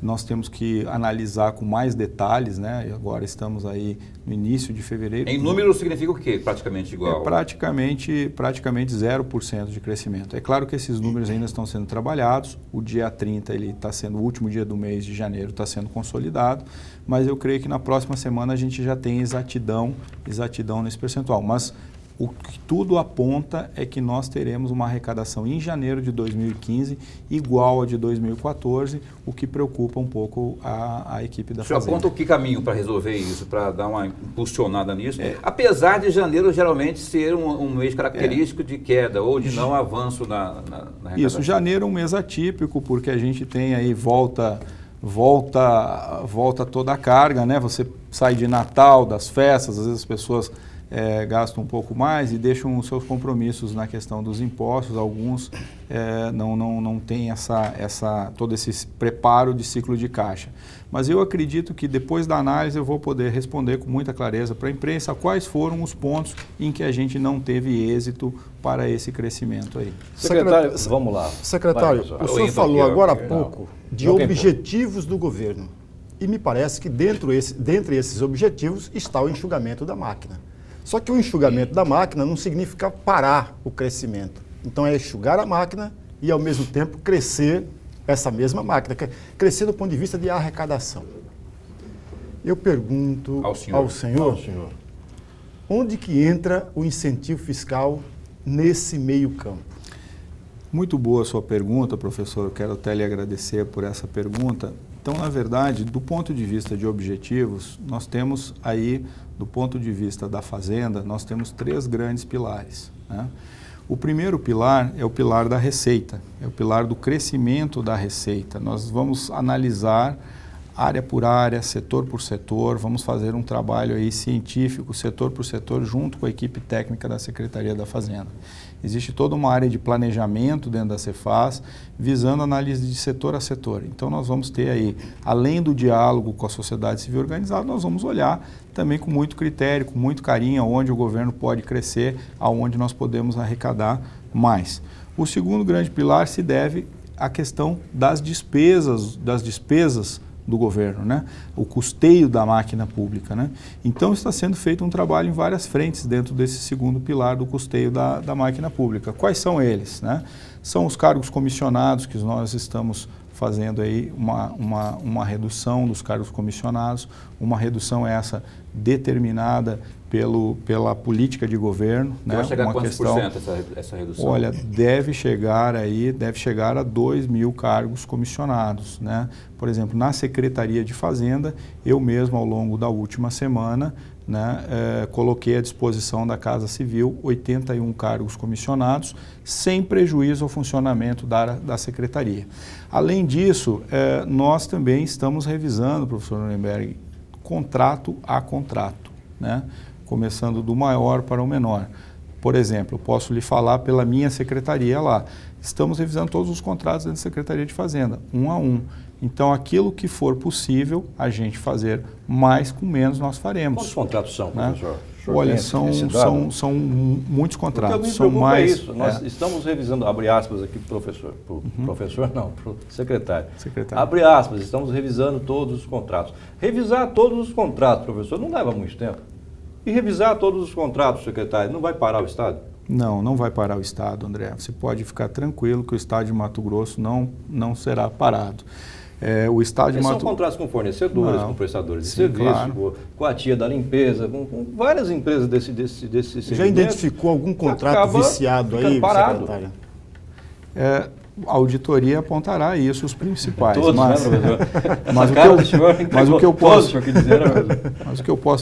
Nós temos que analisar com mais detalhes, né? E agora estamos aí no início de fevereiro. Em número significa o quê? Praticamente igual? Praticamente 0% de crescimento. É claro que esses números ainda estão sendo trabalhados. O dia 30, ele está sendo o último dia do mês de janeiro, está sendo consolidado. Mas eu creio que na próxima semana a gente já tem exatidão nesse percentual. Mas o que tudo aponta é que nós teremos uma arrecadação em janeiro de 2015 igual a de 2014, o que preocupa um pouco a equipe da Fazenda. O senhor aponta que caminho para resolver isso, para dar uma impulsionada nisso? Apesar de janeiro geralmente ser um mês característico de queda ou de não avanço na arrecadação. Isso, janeiro é um mês atípico, porque a gente tem aí volta toda a carga, né? Você sai de Natal, das festas, às vezes as pessoas gastam um pouco mais e deixam os seus compromissos na questão dos impostos. Alguns não têm todo esse preparo de ciclo de caixa. Mas eu acredito que depois da análise eu vou poder responder com muita clareza para a imprensa quais foram os pontos em que a gente não teve êxito para esse crescimento aí. Secretário, vamos lá. Secretário, o senhor falou agora há pouco de objetivos do governo. E me parece que dentre esses objetivos está o enxugamento da máquina. Só que o enxugamento da máquina não significa parar o crescimento. Então é enxugar a máquina e, ao mesmo tempo, crescer essa mesma máquina, crescer do ponto de vista de arrecadação. Eu pergunto ao senhor, onde que entra o incentivo fiscal nesse meio campo? Muito boa a sua pergunta, professor. Eu quero até lhe agradecer por essa pergunta. Então, na verdade, do ponto de vista de objetivos, nós temos aí, do ponto de vista da Fazenda, nós temos 3 grandes pilares, né? O primeiro pilar é o pilar da receita, é o pilar do crescimento da receita. Nós vamos analisar área por área, setor por setor, vamos fazer um trabalho aí científico, setor por setor, junto com a equipe técnica da Secretaria da Fazenda. Existe toda uma área de planejamento dentro da Cefaz, visando análise de setor a setor. Então nós vamos ter aí, além do diálogo com a sociedade civil organizada, nós vamos olhar também com muito critério, com muito carinho, onde o governo pode crescer, aonde nós podemos arrecadar mais. O segundo grande pilar se deve à questão das despesas do governo, né? O custeio da máquina pública, né? Então está sendo feito um trabalho em várias frentes dentro desse segundo pilar do custeio da máquina pública. Quais são eles, né? São os cargos comissionados, que nós estamos fazendo aí uma redução dos cargos comissionados, uma redução essa determinada pela política de governo. Vai chegar a quantos por cento essa redução? Olha, deve chegar a 2.000 cargos comissionados, né? Por exemplo, na Secretaria de Fazenda, eu mesmo, ao longo da última semana, né, coloquei à disposição da Casa Civil 81 cargos comissionados, sem prejuízo ao funcionamento da Secretaria. Além disso, nós também estamos revisando, professor Nuremberg, contrato a contrato, né? Começando do maior para o menor. Por exemplo, eu posso lhe falar pela minha secretaria lá. Estamos revisando todos os contratos da Secretaria de Fazenda, um a um. Então, aquilo que for possível a gente fazer mais com menos, nós faremos. Quantos contratos são, né? professor? Olha, são muitos contratos. Porque são mais. Isso. Nós estamos revisando, abre aspas aqui para o professor. Professor não, para o secretário. Abre aspas, estamos revisando todos os contratos. Revisar todos os contratos, professor, não leva muito tempo. E revisar todos os contratos, secretário, não vai parar o Estado? Não, não vai parar o Estado, André. Você pode ficar tranquilo que o Estado de Mato Grosso não será parado. O Estado de São contratos com fornecedores, com prestadores de serviço, claro, com a tia da limpeza, com várias empresas desse segmento. Já identificou algum contrato viciado aí, secretário? A auditoria apontará isso, os principais. Todos, mas o que eu posso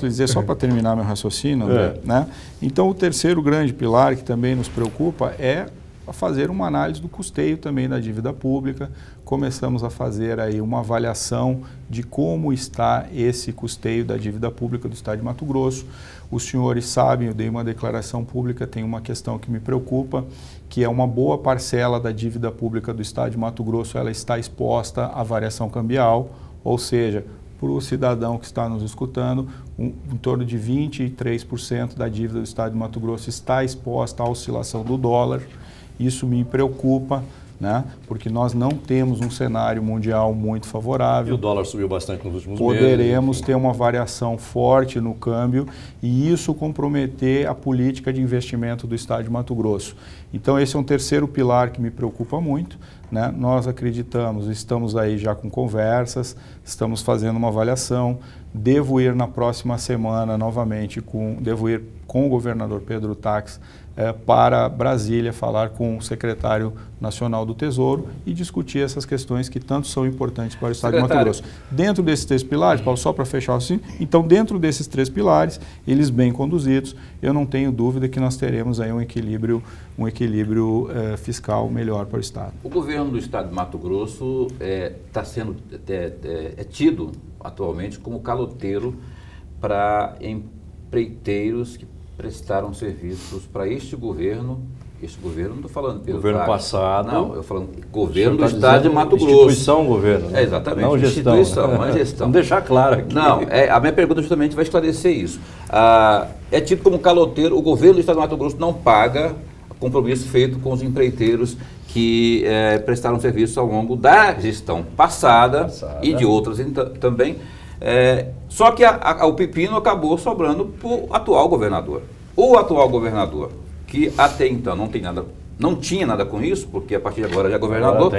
lhe dizer, só para terminar meu raciocínio, André, né? Então, o terceiro grande pilar que também nos preocupa é fazer uma análise do custeio também da dívida pública. Começamos a fazer aí uma avaliação de como está esse custeio da dívida pública do Estado de Mato Grosso. Os senhores sabem, eu dei uma declaração pública, tem uma questão que me preocupa, que é uma boa parcela da dívida pública do Estado de Mato Grosso, ela está exposta à variação cambial, ou seja, para o cidadão que está nos escutando, em torno de 23% da dívida do Estado de Mato Grosso está exposta à oscilação do dólar. Isso me preocupa, né? Porque nós não temos um cenário mundial muito favorável. E o dólar subiu bastante nos últimos meses. Poderemos ter uma variação forte no câmbio e isso comprometer a política de investimento do Estado de Mato Grosso. Então esse é um terceiro pilar que me preocupa muito, né? Nós acreditamos, estamos aí já com conversas, estamos fazendo uma avaliação. Devo ir na próxima semana novamente, devo ir com o governador Pedro Tax para Brasília, falar com o secretário nacional do Tesouro e discutir essas questões que tanto são importantes para o Estado de Mato Grosso. Dentro desses 3 pilares, Paulo, só para fechar assim, então dentro desses 3 pilares, eles bem conduzidos, eu não tenho dúvida que nós teremos aí um equilíbrio fiscal melhor para o Estado. O governo do Estado de Mato Grosso está sendo tido atualmente como caloteiro para empreiteiros que prestaram serviços para este governo, não estou falando pelo governo passado. Não, eu estou falando governo do Estado de Mato Grosso. Instituição governo. Né? Exatamente. Não gestão. Instituição, não é gestão. Vamos deixar claro aqui. Não, a minha pergunta justamente vai esclarecer isso. É tido como caloteiro, o governo do Estado de Mato Grosso não paga compromisso feito com os empreiteiros que prestaram serviço ao longo da gestão passada. E de outras também. Só que o pepino acabou sobrando para o atual governador. O atual governador, que até então não tinha nada com isso, porque a partir de agora já é governador,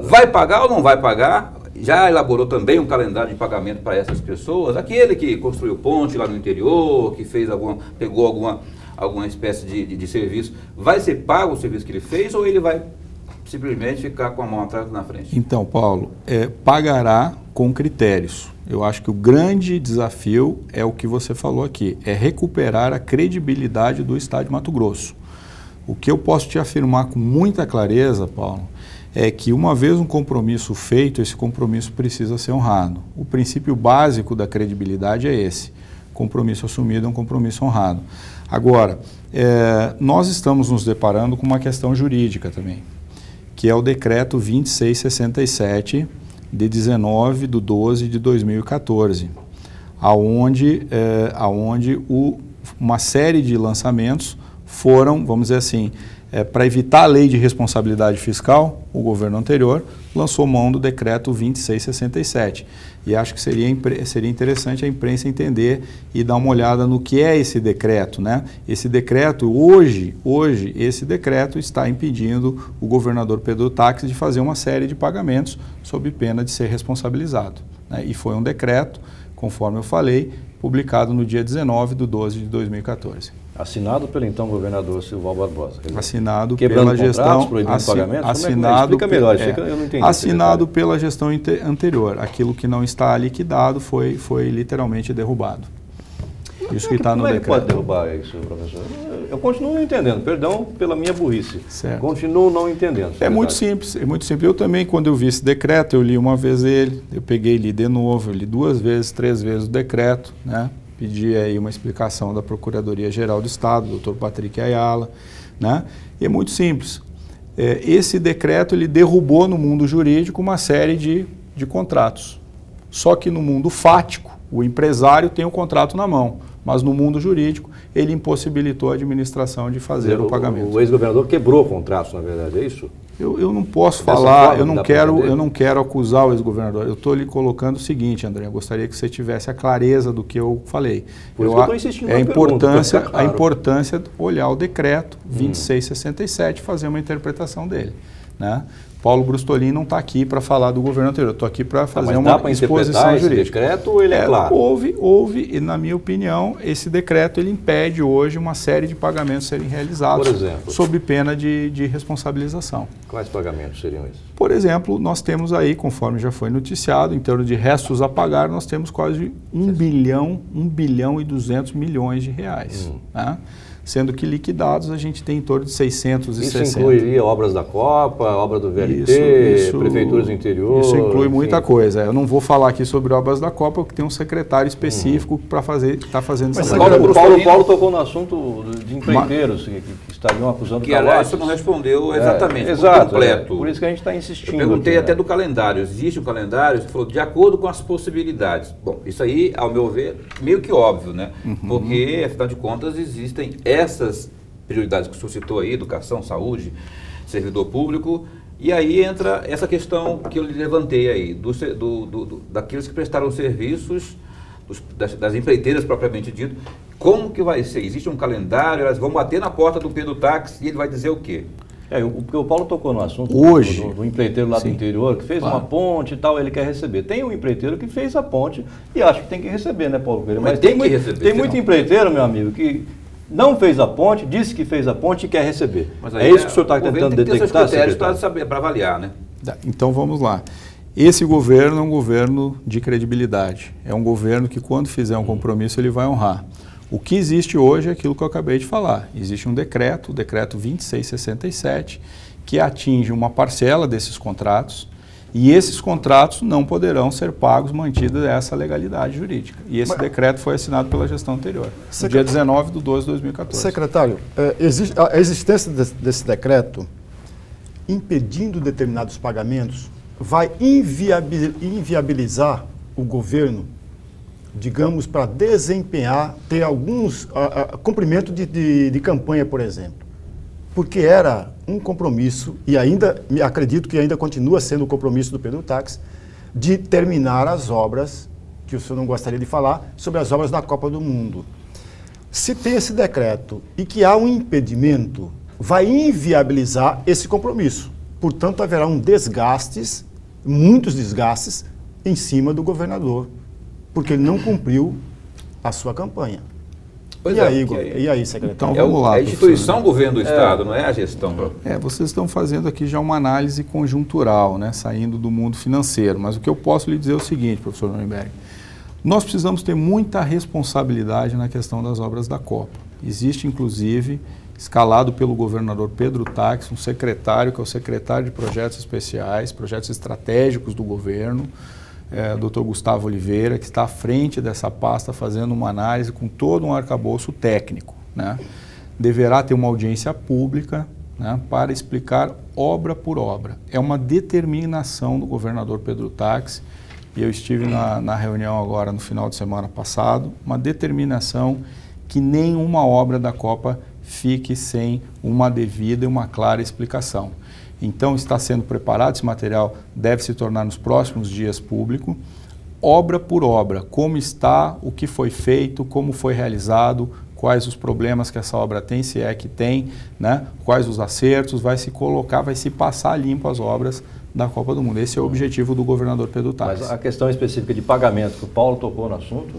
vai pagar ou não vai pagar? Já elaborou também um calendário de pagamento para essas pessoas? Aquele que construiu ponte lá no interior, que pegou alguma espécie de serviço, vai ser pago o serviço que ele fez ou ele vai simplesmente ficar com a mão atrás e na frente? Então, Paulo, pagará com critérios. Eu acho que o grande desafio é o que você falou aqui, é recuperar a credibilidade do Estado de Mato Grosso. O que eu posso te afirmar com muita clareza, Paulo, é que uma vez um compromisso feito, esse compromisso precisa ser honrado. O princípio básico da credibilidade é esse. Compromisso assumido é um compromisso honrado. Agora, nós estamos nos deparando com uma questão jurídica também, que é o decreto 2667, de 19/12/2014, aonde uma série de lançamentos foram, vamos dizer assim, para evitar a lei de responsabilidade fiscal, o governo anterior lançou mão do decreto 2667. E acho que seria interessante a imprensa entender e dar uma olhada no que é esse decreto, né? Esse decreto, hoje, esse decreto está impedindo o governador Pedro Táxi de fazer uma série de pagamentos sob pena de ser responsabilizado, né? E foi um decreto, conforme eu falei, publicado no dia 19/12/2014. Assinado pelo então governador Silval Barbosa. Assinado pela gestão, proibindo pagamentos? Assinado, explica melhor, eu não entendi. Assinado pela gestão anterior. Aquilo que não está liquidado foi literalmente derrubado. Isso que está no decreto. Como é que pode derrubar isso, professor? Eu continuo não entendendo, perdão pela minha burrice. Certo. Continuo não entendendo. É muito simples, é muito simples. Eu também, quando eu vi esse decreto, eu li uma vez ele, eu peguei e li de novo, eu li 2 vezes, 3 vezes o decreto, né? Pedi aí uma explicação da Procuradoria-Geral do Estado, Dr. Patrick Ayala, né? E é muito simples. Esse decreto ele derrubou no mundo jurídico uma série de contratos. Só que no mundo fático, o empresário tem o contrato na mão, mas no mundo jurídico ele impossibilitou a administração de fazer o pagamento. O ex-governador quebrou contratos, na verdade, é isso? Eu não posso falar, eu não quero acusar o ex-governador. Eu estou lhe colocando o seguinte, André, eu gostaria que você tivesse a clareza do que eu falei. Por isso que eu estou insistindo a importância de olhar o decreto 2667 e fazer uma interpretação dele, né? Paulo Brustolin não está aqui para falar do governo anterior, eu estou aqui para fazer uma exposição jurídica. Esse decreto ou ele é claro? Houve, e na minha opinião, esse decreto ele impede hoje uma série de pagamentos serem realizados, por exemplo, sob pena de responsabilização. Quais pagamentos seriam esses? Por exemplo, nós temos aí, conforme já foi noticiado, em termos de restos a pagar, nós temos quase 1 bilhão e 200 milhões de reais. Né? Sendo que liquidados a gente tem em torno de 660. Isso incluiria obras da Copa, obra do VLT, prefeituras do interior? Isso inclui muita coisa. Eu não vou falar aqui sobre obras da Copa, porque tem um secretário específico para fazer, que está fazendo essa coisa. O Paulo tocou no assunto de empreiteiros que estariam acusando que aliás, você não respondeu exatamente, exato, completo. Por isso que a gente está insistindo. Eu perguntei aqui, até do calendário. Existe um calendário? Você falou, de acordo com as possibilidades. Bom, isso aí, ao meu ver, meio que óbvio, né? Porque, afinal de contas, existem essas prioridades que o senhor citou aí, educação, saúde, servidor público, e aí entra essa questão que eu lhe levantei aí, daqueles que prestaram serviços, das empreiteiras propriamente dito. Como que vai ser? Existe um calendário, elas vão bater na porta do Pedro Táxi e ele vai dizer o quê? O Paulo tocou no assunto hoje do empreiteiro lá do interior, que fez uma ponte e tal, ele quer receber. Tem um empreiteiro que fez a ponte e acho que tem que receber, né, Paulo Pereira? Mas tem que receber. Tem muito empreiteiro, meu amigo, que não fez a ponte, disse que fez a ponte e quer receber. Mas é isso que o senhor está tentando detectar, para avaliar, né? Então vamos lá. Esse governo é um governo de credibilidade. É um governo que, quando fizer um compromisso, ele vai honrar. O que existe hoje é aquilo que eu acabei de falar. Existe um decreto, o decreto 2667, que atinge uma parcela desses contratos, e esses contratos não poderão ser pagos mantida essa legalidade jurídica. E esse decreto foi assinado pela gestão anterior, no dia 19/12/2014. Secretário, a existência desse decreto, impedindo determinados pagamentos, vai inviabilizar o governo, digamos, para desempenhar, ter alguns cumprimento de campanha, por exemplo. Porque era um compromisso, e ainda, acredito que ainda continua sendo o compromisso do Pedro Táxi, de terminar as obras, que o senhor não gostaria de falar, sobre as obras da Copa do Mundo. Se tem esse decreto e que há um impedimento, vai inviabilizar esse compromisso. Portanto, haverá muitos desgastes em cima do governador, porque ele não cumpriu a sua campanha. Pois E aí, secretário? Então vamos lá. É a instituição governo do Estado, não é a gestão. Vocês estão fazendo aqui já uma análise conjuntural, né, saindo do mundo financeiro. Mas o que eu posso lhe dizer é o seguinte, professor Nuremberg. Nós precisamos ter muita responsabilidade na questão das obras da Copa. Existe, inclusive, escalado pelo governador Pedro Táxi, um secretário, que é o secretário de Projetos Especiais, Projetos Estratégicos do governo, Dr. Gustavo Oliveira, que está à frente dessa pasta fazendo uma análise com todo um arcabouço técnico, né? Deverá ter uma audiência pública, né, para explicar obra por obra. É uma determinação do governador Pedro Táxi, e eu estive na reunião agora no final de semana passado, uma determinação que nenhuma obra da Copa fique sem uma devida e uma clara explicação. Então está sendo preparado, esse material deve se tornar nos próximos dias público, obra por obra, como está, o que foi feito, como foi realizado, quais os problemas que essa obra tem, se é que tem, né? Quais os acertos, vai se colocar, vai se passar limpo as obras da Copa do Mundo. Esse é o objetivo do governador Pedro Táxi. Mas a questão específica de pagamento, que o Paulo tocou no assunto...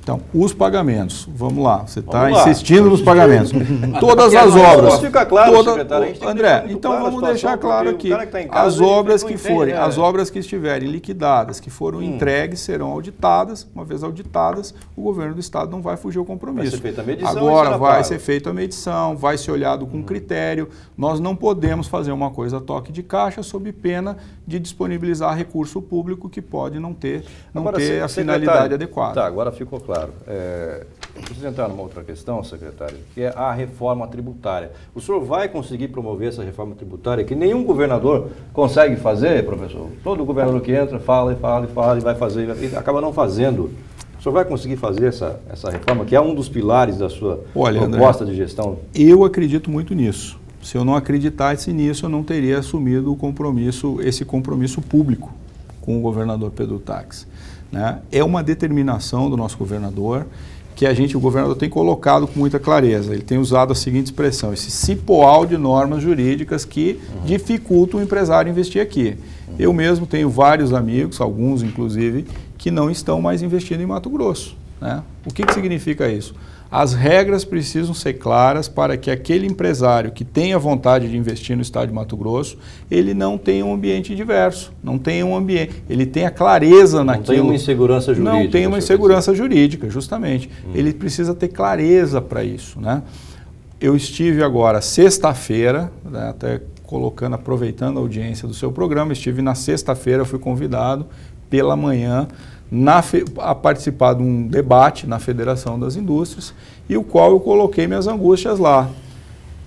Então, os pagamentos, vamos lá, você está insistindo nos pagamentos. Todas as obras. Fica claro, secretário. André, então vamos deixar claro aqui, as obras que forem, as obras que estiverem liquidadas, que foram entregues, serão auditadas. Uma vez auditadas, o governo do estado não vai fugir ao compromisso. Vai ser feita a medição. Agora vai ser feita a medição, vai ser olhado com critério. Nós não podemos fazer uma coisa a toque de caixa sob pena de disponibilizar recurso público que pode não ter a finalidade adequada. Tá, agora ficou claro. Preciso entrar numa outra questão, secretário, que é a reforma tributária. O senhor vai conseguir promover essa reforma tributária que nenhum governador consegue fazer, professor? Todo governador que entra fala e vai fazer e acaba não fazendo. O senhor vai conseguir fazer essa reforma, que é um dos pilares da sua proposta de gestão? Eu acredito muito nisso. Se eu não acreditasse nisso, eu não teria assumido esse compromisso público com o governador Pedro Táxi. Né? É uma determinação do nosso governador que o governador tem colocado com muita clareza. Ele tem usado a seguinte expressão, esse cipoal de normas jurídicas que dificultam o empresário investir aqui. Eu mesmo tenho vários amigos, alguns inclusive, que não estão mais investindo em Mato Grosso. Né? O que significa isso? As regras precisam ser claras para que aquele empresário que tenha vontade de investir no estado de Mato Grosso, ele não tenha um ambiente diverso, não tenha um ambiente, ele tenha clareza naquilo. Não tem uma insegurança jurídica. Não tem uma insegurança jurídica, justamente. Ele precisa ter clareza para isso, né? Eu estive agora sexta-feira, né, até aproveitando a audiência do seu programa, estive na sexta-feira, fui convidado pela manhã a participar de um debate na Federação das Indústrias, e o qual eu coloquei minhas angústias lá.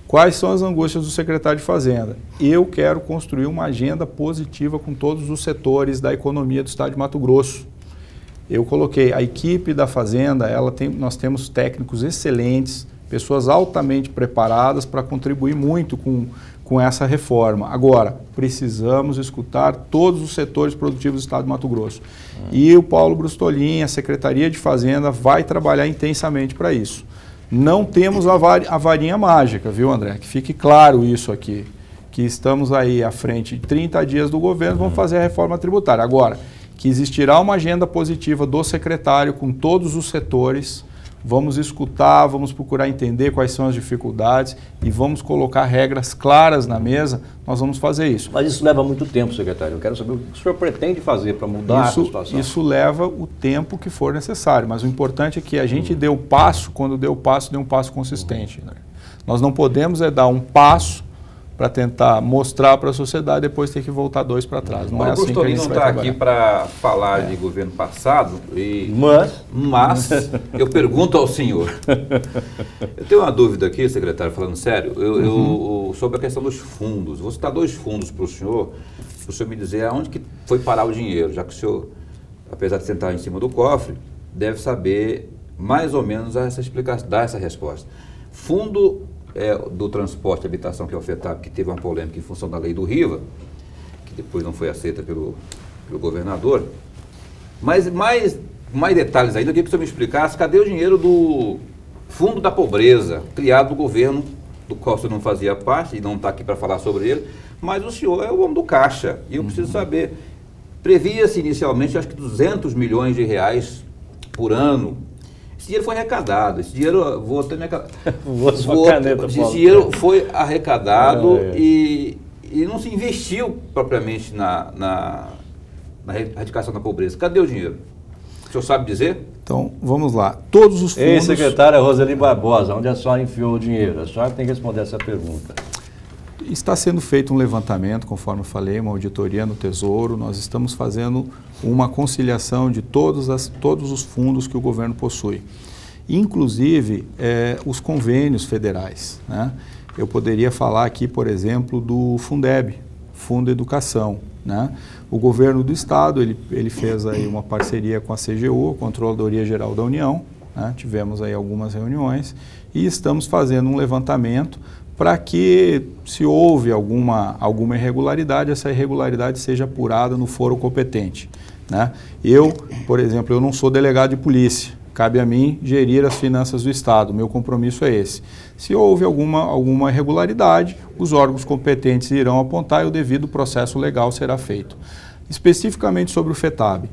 Quais são as angústias do secretário de Fazenda? Eu quero construir uma agenda positiva com todos os setores da economia do estado de Mato Grosso. Eu coloquei a equipe da Fazenda, nós temos técnicos excelentes, pessoas altamente preparadas para contribuir muito com essa reforma. Agora, precisamos escutar todos os setores produtivos do estado de Mato Grosso. E o Paulo Brustolin, a Secretaria de Fazenda, vai trabalhar intensamente para isso. Não temos a varinha mágica, viu, André? Que fique claro isso aqui, que estamos aí à frente de 30 dias do governo, vamos fazer a reforma tributária. Agora, que existirá uma agenda positiva do secretário com todos os setores. Vamos escutar, vamos procurar entender quais são as dificuldades e vamos colocar regras claras na mesa, nós vamos fazer isso. Mas isso leva muito tempo, secretário. Eu quero saber o que o senhor pretende fazer para mudar a situação. Isso leva o tempo que for necessário, mas o importante é que a gente dê o passo, quando dê um passo consistente. Né? Nós não podemos dar um passo para tentar mostrar para a sociedade e depois ter que voltar 2 para trás. Não é assim que a gente vai trabalhar. não está aqui para falar de governo passado, mas eu pergunto ao senhor. Eu tenho uma dúvida aqui, secretário, falando sério, sobre a questão dos fundos. Vou citar 2 fundos para o senhor me dizer aonde que foi parar o dinheiro, já que o senhor, apesar de sentar em cima do cofre, deve saber mais ou menos dar essa resposta. Fundo do transporte e habitação, que é o FETAP, que teve uma polêmica em função da lei do Riva, que depois não foi aceita pelo governador. Mas mais detalhes ainda, eu queria que o senhor me explicasse, cadê o dinheiro do Fundo da Pobreza, criado no governo, do qual o senhor não fazia parte, e não está aqui para falar sobre ele, mas o senhor é o homem do caixa, e eu preciso saber, previa-se inicialmente, acho que 200 milhões de reais por ano. Esse dinheiro foi arrecadado, esse dinheiro, vou até minha esse dinheiro foi arrecadado e não se investiu propriamente na erradicação da pobreza. Cadê o dinheiro? O senhor sabe dizer? Então, vamos lá. Todos os fundos... Ei, secretária Roseli Barbosa, onde a senhora enfiou o dinheiro? A senhora tem que responder essa pergunta. Está sendo feito um levantamento, conforme eu falei, uma auditoria no Tesouro. Nós estamos fazendo uma conciliação de todos os fundos que o governo possui, inclusive os convênios federais, né? Eu poderia falar aqui, por exemplo, do Fundeb, Fundo Educação, né? O governo do estado ele fez aí uma parceria com a CGU, Controladoria Geral da União, né? Tivemos aí algumas reuniões e estamos fazendo um levantamento para que, se houve alguma irregularidade, essa irregularidade seja apurada no foro competente, né? Eu, por exemplo, eu não sou delegado de polícia, cabe a mim gerir as finanças do Estado, meu compromisso é esse. Se houve alguma irregularidade, os órgãos competentes irão apontar e o devido processo legal será feito. Especificamente sobre o FETAB,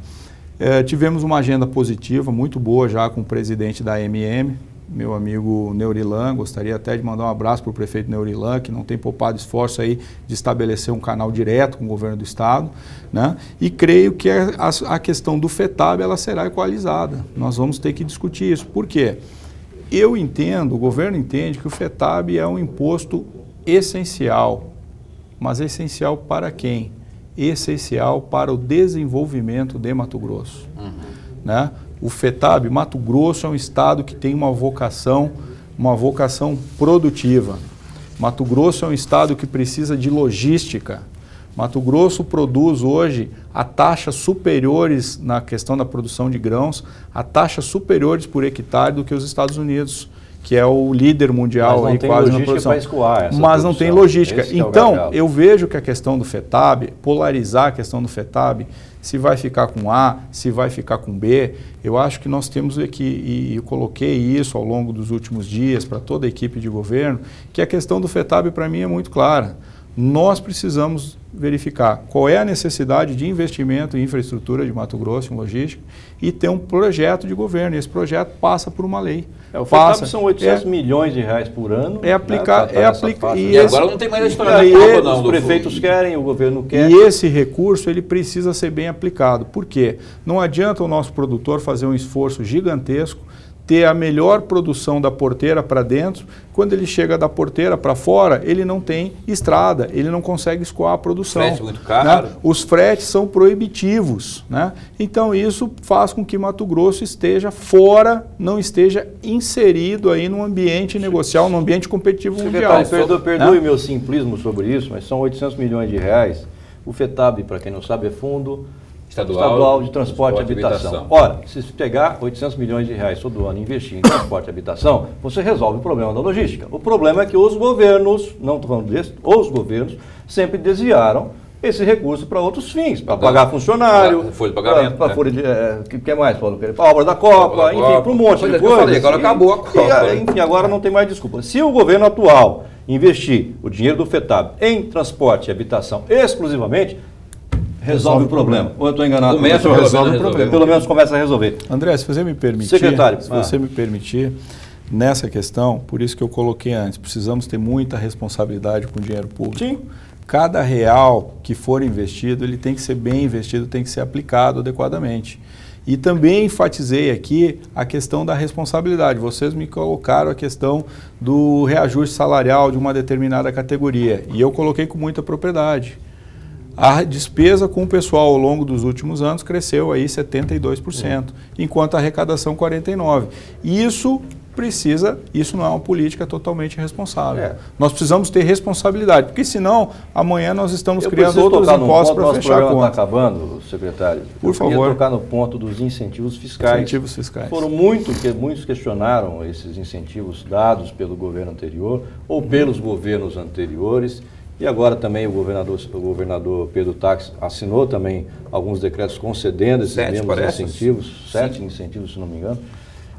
tivemos uma agenda positiva, muito boa já com o presidente da AMM, meu amigo Neurilan. Gostaria até de mandar um abraço para o prefeito Neurilan, que não tem poupado esforço aí de estabelecer um canal direto com o governo do estado, né? E creio que a questão do FETAB ela será equalizada. Nós vamos ter que discutir isso. Por quê? Eu entendo, o governo entende que o FETAB é um imposto essencial. Mas essencial para quem? Essencial para o desenvolvimento de Mato Grosso, né? O FETAB, Mato Grosso é um estado que tem uma vocação produtiva. Mato Grosso é um estado que precisa de logística. Mato Grosso produz hoje a taxas superiores na questão da produção de grãos, a taxas superiores por hectare do que os Estados Unidos, que é o líder mundial aí quase na produção. Mas não tem logística. Então, eu vejo que a questão do FETAB, polarizar a questão do FETAB, se vai ficar com A, se vai ficar com B, eu acho que nós temos aqui, e eu coloquei isso ao longo dos últimos dias para toda a equipe de governo, que a questão do FETAB para mim é muito clara. Nós precisamos verificar qual é a necessidade de investimento em infraestrutura de Mato Grosso, em logística, e ter um projeto de governo. E esse projeto passa por uma lei. O FETAB são 800 milhões de reais por ano. É aplicar, e agora não tem mais a história da Copa, não. Os prefeitos querem, o governo quer. E esse recurso ele precisa ser bem aplicado. Por quê? Não adianta o nosso produtor fazer um esforço gigantesco, ter a melhor produção da porteira para dentro, quando ele chega da porteira para fora, ele não tem estrada, ele não consegue escoar a produção. Frete muito caro. Né? Os fretes são proibitivos, né? Então isso faz com que Mato Grosso esteja fora, não esteja inserido aí num ambiente negocial, num ambiente competitivo mundial. Perdoe meu simplismo sobre isso, mas são 800 milhões de reais. O FETAB, para quem não sabe, é Fundo Estadual de Transporte e Habitação. Ora, se pegar 800 milhões de reais todo ano e investir em transporte e habitação, você resolve o problema da logística. O problema é que os governos, não estou falando desse, os governos sempre desviaram esse recurso para outros fins, para pagar funcionário, folha de pagamento, o que mais, Paulo? Para a obra da Copa, enfim, para um monte de coisa. Falei, agora acabou a Copa. Enfim, agora não tem mais desculpa. Se o governo atual investir o dinheiro do FETAB em transporte e habitação exclusivamente, resolve o problema. Ou eu estou enganado? Resolve o problema. Pelo menos começa a resolver. André, se você me permitir, secretário, se você me permitir, nessa questão, por isso que eu coloquei antes, precisamos ter muita responsabilidade com o dinheiro público. Sim. Cada real que for investido, ele tem que ser bem investido, tem que ser aplicado adequadamente. E também enfatizei aqui a questão da responsabilidade. Vocês me colocaram a questão do reajuste salarial de uma determinada categoria. E eu coloquei com muita propriedade. A despesa com o pessoal ao longo dos últimos anos cresceu aí 72%, enquanto a arrecadação 49%. Isso não é uma política totalmente responsável. Nós precisamos ter responsabilidade, porque senão amanhã nós estamos criando outros impostos para fechar a conta. Está acabando, secretário. Por favor. Eu queria tocar no ponto dos incentivos fiscais. Incentivos fiscais. Muitos questionaram esses incentivos dados pelo governo anterior ou pelos governos anteriores. E agora também o governador Pedro Tax assinou também alguns decretos concedendo esses mesmos incentivos. 7 incentivos, se não me engano.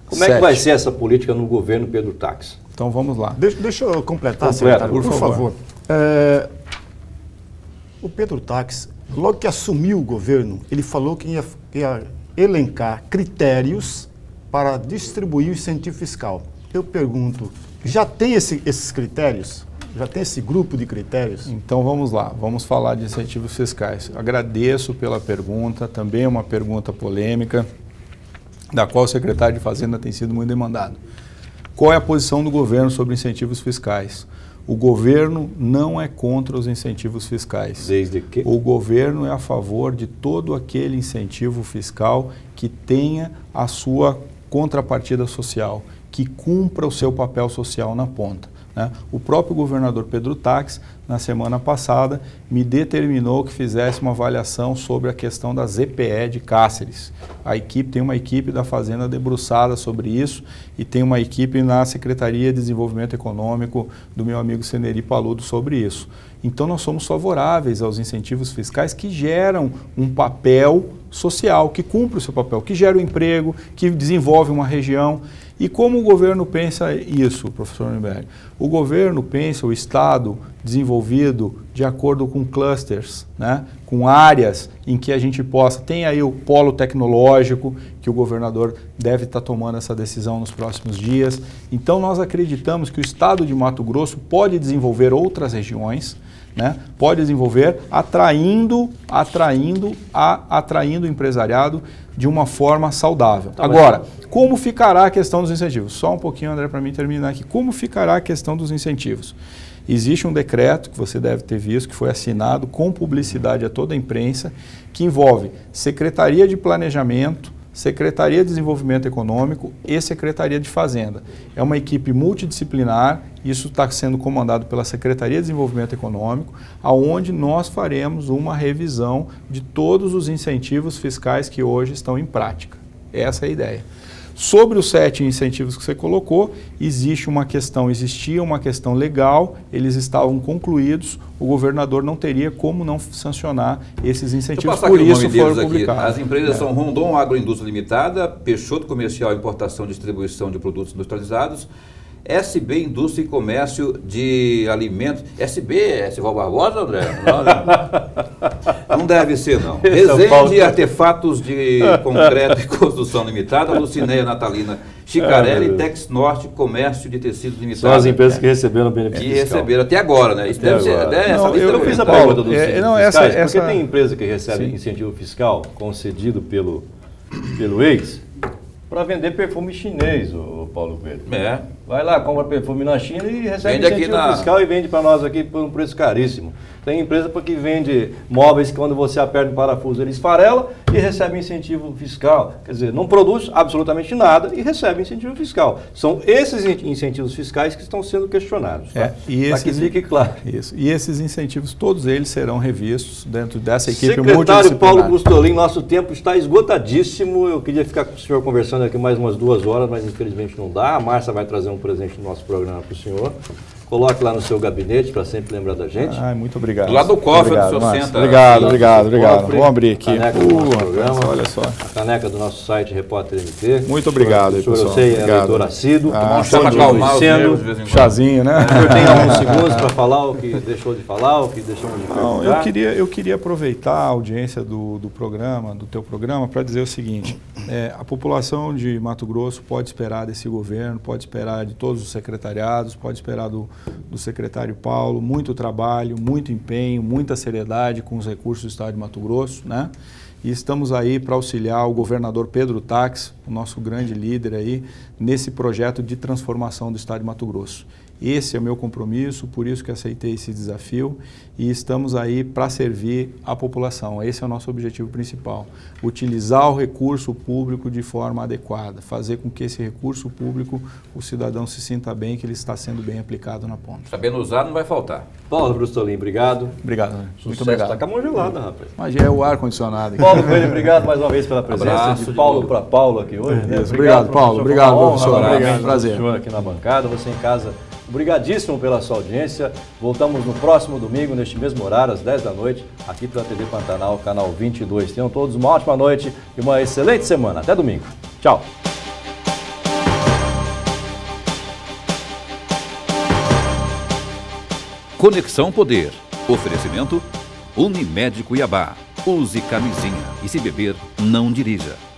Como é que vai ser essa política no governo Pedro Tax? Então vamos lá. Deixa eu completar, secretário, por favor. O Pedro Tax, logo que assumiu o governo, ele falou que ia elencar critérios para distribuir o incentivo fiscal. Eu pergunto, já tem esses critérios? Já tem esse grupo de critérios? Então vamos lá, vamos falar de incentivos fiscais. Agradeço pela pergunta, também é uma pergunta polêmica, da qual o secretário de Fazenda tem sido muito demandado. Qual é a posição do governo sobre incentivos fiscais? O governo não é contra os incentivos fiscais. Desde que? O governo é a favor de todo aquele incentivo fiscal que tenha a sua contrapartida social, que cumpra o seu papel social na ponta, né? O próprio governador Pedro Taques, na semana passada, me determinou que fizesse uma avaliação sobre a questão da ZPE de Cáceres. Tem uma equipe da Fazenda debruçada sobre isso e tem uma equipe na Secretaria de Desenvolvimento Econômico do meu amigo Seneri Paludo sobre isso. Então nós somos favoráveis aos incentivos fiscais que geram um papel social, que cumpre o seu papel, que gera um emprego, que desenvolve uma região. E como o governo pensa isso, professor Nuremberg? O governo pensa o Estado desenvolvido de acordo com clusters, né? Com áreas em que a gente possa... Tem aí o polo tecnológico, que o governador deve estar tomando essa decisão nos próximos dias. Então nós acreditamos que o Estado de Mato Grosso pode desenvolver outras regiões, né? Pode desenvolver atraindo o empresariado de uma forma saudável. Agora, como ficará a questão dos incentivos? Só um pouquinho, André, para mim terminar aqui. Como ficará a questão dos incentivos? Existe um decreto, que você deve ter visto, que foi assinado com publicidade a toda a imprensa, que envolve Secretaria de Planejamento, Secretaria de Desenvolvimento Econômico e Secretaria de Fazenda. É uma equipe multidisciplinar, isso está sendo comandado pela Secretaria de Desenvolvimento Econômico, aonde nós faremos uma revisão de todos os incentivos fiscais que hoje estão em prática. Essa é a ideia. Sobre os 7 incentivos que você colocou, existia uma questão legal, eles estavam concluídos, o governador não teria como não sancionar esses incentivos, por isso foram publicados. As empresas são Rondon Agroindústria Limitada, Peixoto Comercial, Importação e Distribuição de Produtos Industrializados, SB Indústria e Comércio de Alimentos. SB é Sival Barbosa, André? Não deve ser, não. Resende Artefatos de Concreto e Construção Limitada, Lucinéia Natalina Chicarelli, Tex Norte Comércio de Tecidos Limitada. São as empresas que receberam benefício fiscal. Que receberam até agora, né? Isso deve ser, eu fiz a pergunta dos incentivos fiscais, porque tem empresa que recebe incentivo fiscal concedido pelo ex para vender perfume chinês, o Paulo Coelho. Vai lá, compra perfume na China e recebe incentivo fiscal e vende para nós aqui por um preço caríssimo. Tem empresa que vende móveis que quando você aperta o parafuso ele esfarela e recebe incentivo fiscal. Quer dizer, não produz absolutamente nada e recebe incentivo fiscal. São esses incentivos fiscais que estão sendo questionados. Tá? Para que fique claro. Isso. E esses incentivos, todos eles serão revistos dentro dessa equipe Secretário Paulo Brustolin, nosso tempo está esgotadíssimo. Eu queria ficar com o senhor conversando aqui mais umas 2 horas, mas infelizmente não dá. A Márcia vai trazer um presente do nosso programa para o senhor. Coloque lá no seu gabinete para sempre lembrar da gente. Muito obrigado. Do lado do cofre do seu centro. Obrigado. Vamos abrir aqui. Caneca do nosso programa. Olha só. A caneca do nosso site Repórter MT. Muito obrigado, pessoal. Eu sei, é leitor assíduo. Um chá para acalmar os nervos de vez em quando. Chazinho, né? O senhor tem alguns segundos para falar o que deixou de falar, o que deixou de perguntar? Eu queria aproveitar a audiência do teu programa, para dizer o seguinte. A população de Mato Grosso pode esperar desse governo, pode esperar de todos os secretariados, pode esperar do secretário Paulo, muito trabalho, muito empenho, muita seriedade com os recursos do Estado de Mato Grosso, né? E estamos aí para auxiliar o governador Pedro Taques, o nosso grande líder aí, nesse projeto de transformação do Estado de Mato Grosso. Esse é o meu compromisso, por isso que aceitei esse desafio e estamos aí para servir a população. Esse é o nosso objetivo principal, utilizar o recurso público de forma adequada, fazer com que esse recurso público, o cidadão se sinta bem, que ele está sendo bem aplicado na ponta. Sabendo usar, não vai faltar. Paulo Brustolin, obrigado. Obrigado. Muito obrigado. Está com a mão gelada, rapaz. Mas já é o ar-condicionado. Paulo Coelho, obrigado mais uma vez pela presença de Paulo para Paulo aqui hoje. Né? Obrigado, Paulo. Obrigado, professor. Obrigado, prazer. Senhor aqui na bancada, você em casa. Obrigadíssimo pela sua audiência. Voltamos no próximo domingo, neste mesmo horário, às 10 da noite, aqui pela TV Pantanal, canal 22. Tenham todos uma ótima noite e uma excelente semana. Até domingo. Tchau. Conexão Poder. Oferecimento Unimed Cuiabá. Use camisinha e se beber, não dirija.